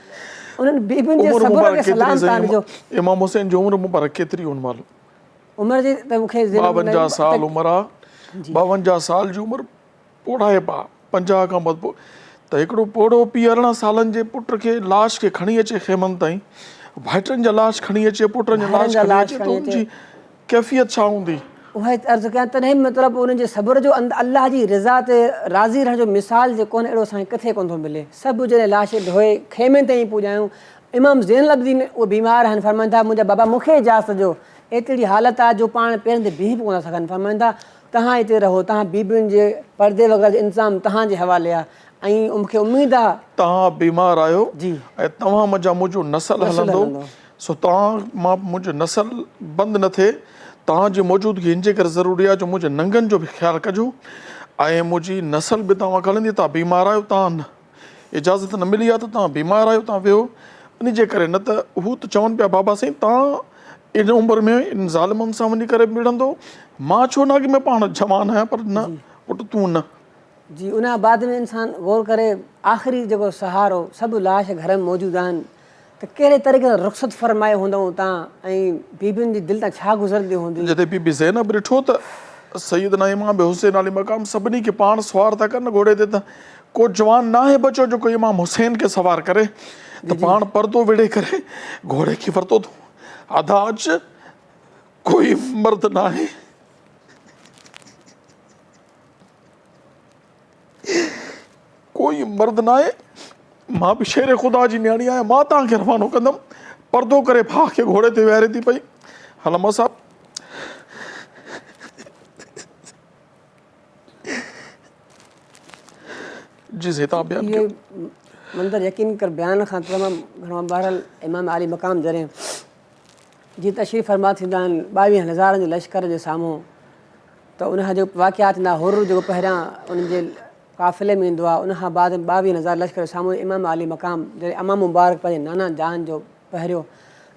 उन्हनि बीबियुनि जे सब्र खे सलाम तव्हां ॾिजो। इमाम हुसैन जी उमिरि मुबारक केतिरी हुन महिल? उमिरि जी त मूंखे 52 साल उमिरि आहे। 52 साल जी उमिरि, पोढ़ाए पा 50 खां मथे। त हिकिड़ो पोढ़ो पीउ 18 सालनि जे पुट खे लाश खे खणी अचे खेमनि ताईं, भाइटनि जा लाश खणी अचे, पुटनि जा लाश खणी अचे, त उनजी कैफ़ियत छा हूंदी? उहा अर्ज़ु कयां, तॾहिं मतिलबु उनजे सब्र जो अलाह जी रिज़ा ते राज़ी रहण जो मिसाल जेको आहे अहिड़ो असांखे किथे कोन थो मिले। सभु जॾहिं लाश धोए खेमे ताईं पुॼायूं, इमाम ज़ैनुलब्दीन उहे बीमार आहिनि, फरमाइनि था मुंहिंजा बाबा मूंखे इजाज़त ॾियो, एतिरी हालत आहे जो पाण पेरनि ते बीह बि कोन था सघनि। फरमाइनि था तव्हां हिते रहो, तव्हां बीबियुनि जे परदे वग़ैरह जो इंतज़ाम तव्हांजे हवाले आहे, ऐं मूंखे उमेदु आहे तव्हां बीमार आहियो जी ऐं तव्हां मुंहिंजो नसल हलंदो, सो तव्हां मां मुंहिंजो नसल बंदि न थिए, तव्हांजी मौजूदगी हिन जे करे ज़रूरी आहे जो मुंहिंजे नंगनि जो बि ख़्यालु कजो ऐं मुंहिंजी नसल बि तव्हां हलंदी। तव्हां बीमार आहियो, तव्हां न इजाज़त न मिली आहे त तव्हां बीमार आहियो, तव्हां वियो। इन जे करे न त हू त चवनि पिया बाबा साईं तव्हां इन उमिरि में इन ज़ालिमनि सां वञी करे मिलंदो, मां छो न की मैं पाण जवान आहियां, पर न पुटु तूं न। जी, उन खां बाद में इंसान गौर करे आख़िरी जेको सहारो, सभु लाश घर में मौजूदु आहिनि, त कहिड़े तरीक़े सां रुख़्सत फरमायो हूंदव तव्हां ऐं बीबियुनि जी दिलि तां छा गुज़रंदी हूंदी? जॾहिं बीबी ज़ैनब ॾिठो त सैयदना इमाम हुसैन अली मक़ाम सभिनी खे पाण सवार था कनि घोड़े ते, त को जवान न आहे बचो जेको इमाम हुसैन खे सवार करे, त पाण परदो विढ़े करे घोड़े खे वरितो थो। आदाज कोई मर्द न आहे, कोई मर्द न आहे, मां बि शेर ख़ुदा जी न्याणी आहियां, मां तव्हांखे रवानो कंदमि। परदो करे भाउ खे घोड़े ते विहारे थी पई। हलमा साहब जी हितां बयान इहे मंदर यकीन कर बयान खां तमामु घणो बहरहाल इमाम आली मक़ाम जॾहिं जीअं तशरीफ़ फरमा थींदा आहिनि 22,000 जे लश्कर जे साम्हूं, त उनखां जेको वाक़िया थींदा, हुर जेको पहिरियां उन्हनि जे काफ़िले में ईंदो आहे, उनखां बाद 22,000 लश्कर जे साम्हूं इमाम आली मक़ाम जॾहिं इमाम मुबारक पंहिंजे नाना जान जो पहिरियों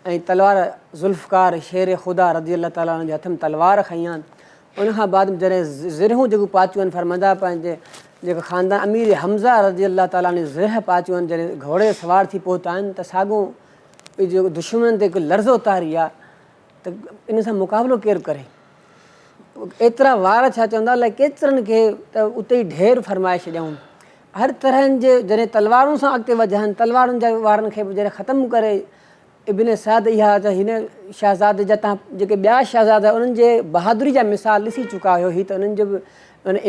ऐं तलवार ज़ुल्फ़कार शेर ख़ुदा रज़ी अल्लाह ताला जे हथ में तलवार खईं आहिनि। उनखां बाद जॾहिं ज़िरहूं जेको पाचियूं आहिनि, फरमाईंदा पंहिंजे जेको ख़ानदान अमीर हमज़ा रज़ी अल्लाह ताला ने ज़िरह पाचियूं आहिनि, जॾहिं घोड़े सवार थी पहुता आहिनि, त साॻियो जेको दुश्मन ते हिकु लर्ज़ो तारी आहे, त इन सां मुक़ाबिलो केरु करे? एतिरा वार छा चवंदा अलाए केतिरनि खे त उते ई ढेर फरमाए छॾियऊं। हर तरहनि जे जॾहिं तलवारुनि सां अॻिते वधिया आहिनि, तलवारुनि जा वारनि खे बि जॾहिं ख़तमु करे इब्न सअद इहा त हिन शहज़ादे जा तव्हां जेके ॿिया शहज़ादा उन्हनि जे बहादुरी जा मिसाल ॾिसी चुका आहियो, हीअ त उन्हनि जो बि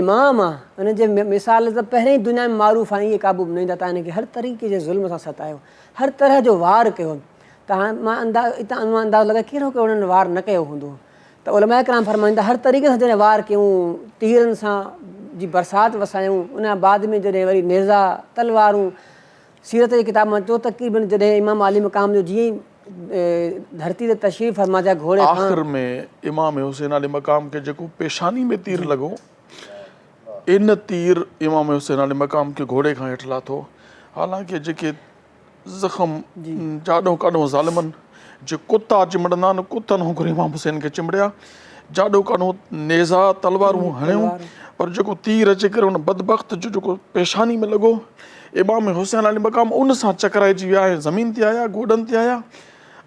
इमाम आहे, उन्हनि जे मिसाल त पहिरियों ई दुनिया में मारूफ़ आहे, इहे क़ाबू बि न ईंदा। तव्हां हिनखे हर तरीक़े जे ज़ुल्म सां सतायो, हर तरह जो वार कयो। तव्हां मां अंदाज़ो लॻाए कहिड़ो कहिड़ो उन्हनि वार न कयो हूंदो। त उलमा कराम फरमाईंदा हर तरीक़े सां जॾहिं वार कयूं, तीरनि सां जी बरसाति वसायूं, उन खां बाद में जॾहिं वरी नेज़ा तलवारूं सीरत जी किताब में चयो तक़रीबन जॾहिं इमाम आली मक़ाम जो जीअं ई धरती ते तशरीफ़ फरमा जा घोड़े खां आख़िर में इमाम हुसैन अली मक़ाम के जेको पेशानी में तीर लॻो, इन तीर इमाम हुसैन अली मक़ाम के घोड़े खां हेठि लाथो। हालांकि जेके ज़ख़्म जाॾो काॾो ज़ालिमनि जे कुता चिमड़ंदा आहिनि, कुतनि हुकुर इमाम हुसैन खे चिमड़िया, जाॾो काॾो नेज़ा तलवारूं हणियूं, पर जेको तीर अची करे उन बदबख़्त जो जेको पेशानी में लॻो, इमाम हुसैन अली मक़ाम उन सां चकराइजी विया ऐं ज़मीन ते आया, गोॾनि ते आया।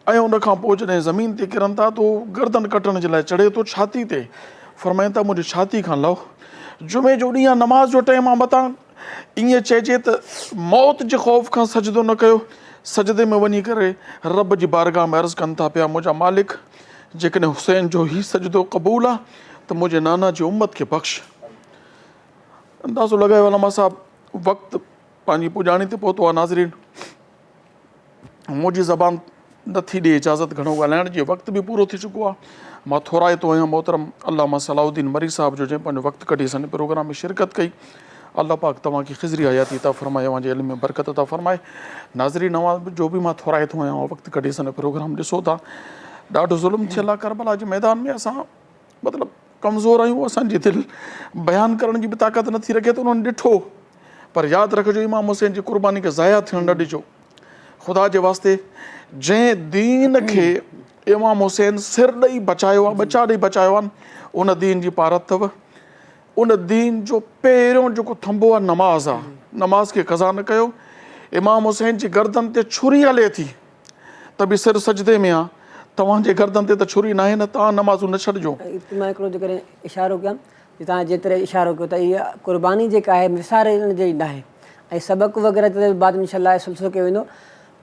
ऐं उन खां पोइ जॾहिं ज़मीन ते किरनि था त उहो गर्दन कटण जे लाइ चढ़े थो छाती ते, फ़रमाइनि था मुंहिंजी छाती खां लहो। जुमे जो ॾींहुं नमाज़ जो टाइम आहे, मतां ईअं चइजे त मौत जे ख़ौफ़ खां सजदो न कयो, सजदे में वञी करे रब जी बारगाह में अर्ज़ु कनि था पिया, मुंहिंजा मालिक जेकॾहिं हुसैन जो ही सजदो क़बूल आहे त मुंहिंजे नाना जी उम्मत खे बख़्श। अंदाज़ो लॻायो अलामा साहिबु वक़्तु पंहिंजी पुॼाणी ते पहुतो आहे। नाज़रीन, मुंहिंजी ज़बान नथी ॾिए इजाज़त घणो ॻाल्हाइण जी, वक़्तु बि पूरो थी चुको आहे। मां थोराए थो आहियां मोहतरम अल्लामा सलाउद्दीन मरी साहिब जो, जंहिं पंहिंजो वक़्तु कढी असांजे प्रोग्राम में शिरकत कई। अल्लाह पाक तव्हांखे ख़िज़री हयाती अता फ़रमाए, अव्हांजे इल्म में बरकत अता फ़रमाए। नाज़रीन, अव्हां जो बि मां थोराए थो आहियां, वक़्तु कढी असांजो प्रोग्राम ॾिसो था। ॾाढो ज़ुल्म थियल आहे करबला जे मैदान में, असां मतिलबु कमज़ोर आहियूं, असांजी दिलि बयानु करण जी बि ताक़त नथी रखे त उन्हनि ॾिठो। पर यादि रखिजो, इमाम हुसैन जी क़ुर्बानी खे ज़ाया थियणु न ॾिजो। ख़ुदा जे वास्ते जंहिं दीन खे इमाम हुसैन सिर ॾेई बचायो आहे, ॿचा ॾेई बचायो आहे, उन दीन जी पारत अथव। उन दीन जो पहिरियों जेको थंबो आहे नमाज़ आहे, नमाज़ खे क़ज़ा न कयो। इमाम हुसैन जी गर्दन ते छुरी हले थी त बि सिर सजदे में आहे, तव्हांजे गर्दन ते त छुरी न आहे न, तव्हां नमाज़ूं न छॾिजो। मां हिकिड़ो जेकॾहिं इशारो कयां, तव्हां जेतिरे इशारो कयो त इहा क़ुर्बानी जेका आहे विसारण जी न आहे, ऐं सबक़ु वग़ैरह ते बाद में इंशाअल्लाह सिलसिलो कयो वेंदो।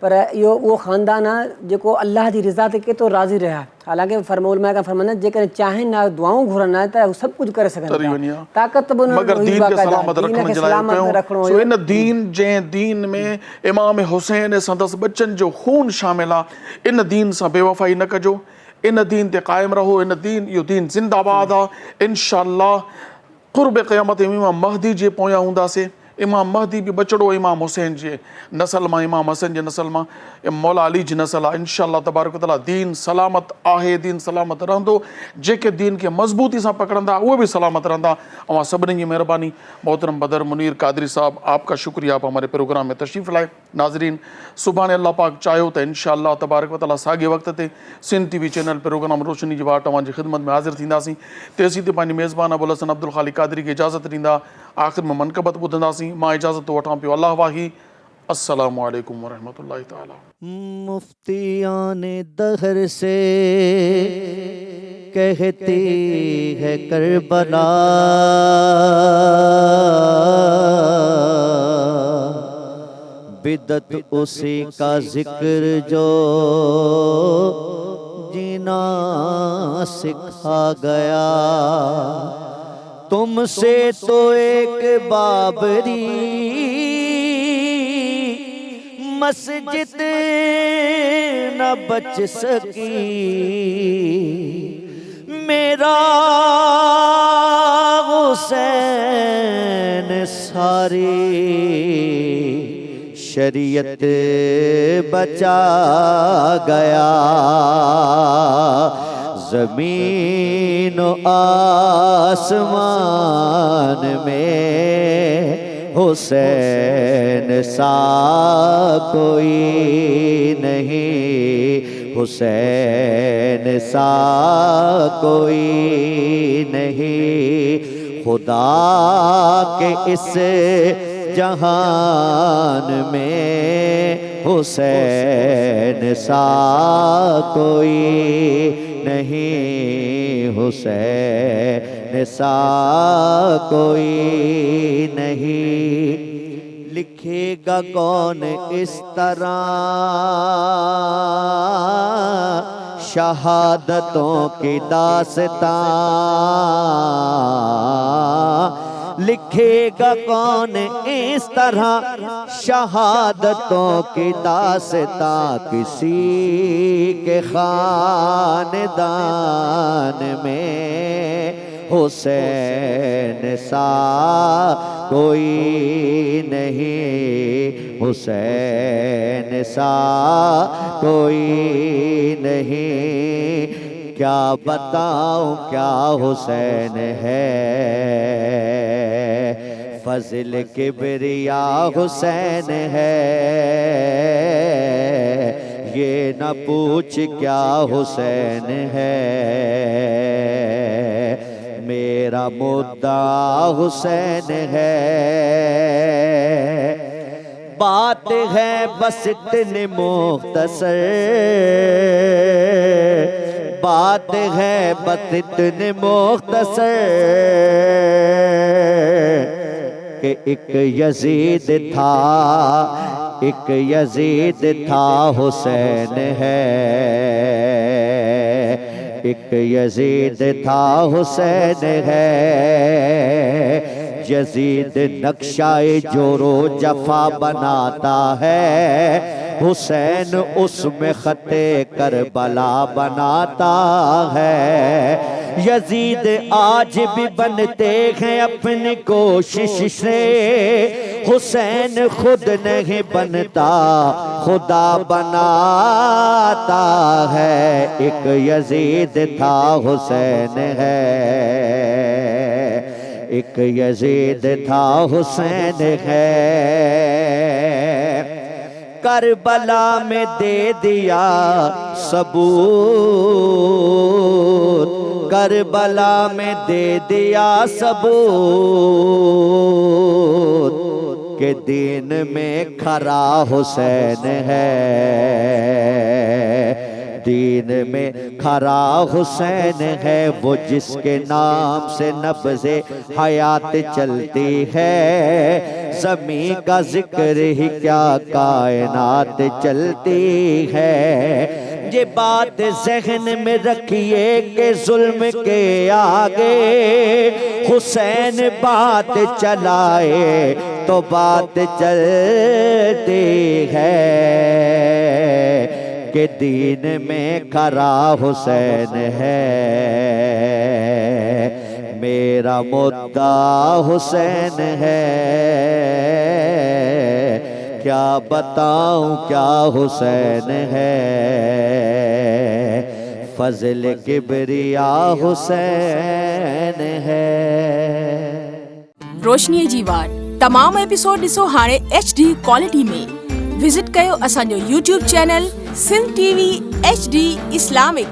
पर इहो उहो ख़ानदान आहे जेको अलाह जी रिज़ा ते केतिरो राज़ी रहिया। हालांकि उलमा का फरमाइनि जेकॾहिं चाहिनि न दुआऊं घुरनि न त हू सभु कुझु करे सघनि था, ताक़त बि मगर दीन खे सलामत रखण जे लाइ कयूं। सो इन दीन, जंहिं दीन में इमाम हुसैन संदसि बच्चनि जो खून शामिल आहे, इन दीन सां बेवफ़ाई न कजो, इन दीन ते क़ाइमु रहो। इन दीन, इहो दीन ज़िंदाबाद आहे। इंशाअल्लाह क़ुर्ब क़यामत में इमाम महदी जे पोयां हूंदासीं। इमाम महदी बि बचड़ो इमाम हुसैन जे नसल मां, इमाम हसन जे नसल मां, मौला अली जी नसल आहे। इंशाअल्लाह तबारक तआला दीन सलामत आहे, दीन सलामत रहंदो। जेके दीन खे मज़बूती सां पकड़ंदा उहे भी सलामत रहंदा। अवां सभिनी जी महिरबानी। मोहतरम बदर मुनीर कादरी साहब, आपका शुक्रिया, आप हमारे प्रोग्राम में तशरीफ़ लाए। नाजरीन, सुभाणे अल्लाह पाक चाहो तो इंशाअल्लाह तबारक तआला साॻे वक़्त ते सिंध TV चैनल प्रोग्राम रोशनी जी वाट तव्हांजी ख़िदमत में हाज़िर थींदासीं। तेसीं ते पंहिंजी मेज़बान अबुल हसन अब्दुल ख़ालिक कादरी खे इजाज़त ॾींदा। आख़िर में मनक़बत ॿुधंदासीं। मां इजाज़त थो वठां पियो। अल्लाह वाही। अस्सलामु अलैकुम वरहमतुल्लाहि ताला। मुफ्तियाने दहर से कहती है करबला, बिदत उसी का जिक्र जो जीना सिखा गया। तुमसे तो एक बाबरी मस्जिद न बच सकी, मेरा हुसैन सारी शरीयत बचा गया। ज़मीन आसमान में हुसैन सा कोई नहीं, हुसैन सा कोई नहीं। खुदा के इस जहान में हुसैन सा कोई नहीं, हुसैन सा कोई नहीं। लिखेगा कौन इस तरह शहादतों की दास्तां, लिखेगा कौन इस तरह शहादतों की दास्तां। किसी के खानदान में حسین سا کوئی نہیں، حسین سا کوئی نہیں، کیا بتاؤں کیا حسین ہے، فضل کبریا حسین ہے، یہ نہ پوچھ کیا حسین ہے، میرا مدعا حسین ہے، بات ہے بس اتنی مختصر، بات ہے بس اتنی مختصر، کہ ایک یزید تھا، ایک یزید تھا حسین ہے، ایک یزید تھا حسین ہے، یزید نقشہ جور و جفا بناتا ہے، حسین اس میں خط کربلا بناتا ہے، یزید آج بھی بنتے ہیں اپنی کوشش سے، حسین خود نہیں بنتا خدا بناتا ہے، ایک یزید تھا حسین ہے، ایک یزید تھا حسین ہے، کربلا میں دے دیا ثبوت، کربلا میں دے دیا ثبوت، کہ دین میں کھرا حسین ہے، دین میں کھرا حسین ہے، وہ جس کے نام سے نبض حیات چلتی ہے، زمین کا ذکر ہی کیا کائنات چلتی ہے، یہ بات ذہن میں رکھیے کہ ظلم کے آگے حسین بات چلائے تو بات چلتی ہے، کہ دین میں کھرا حسین ہے، میرا مدعا حسین ہے، کیا بتاؤں کیا حسین ہے، فضل کبریا حسین ہے۔ روشنی جی वार तमाम एपिसोड ॾिसो हाणे HD क्वालिटी में। विज़िट कयो असांजो YouTube channel Sindh TV HD Islamic.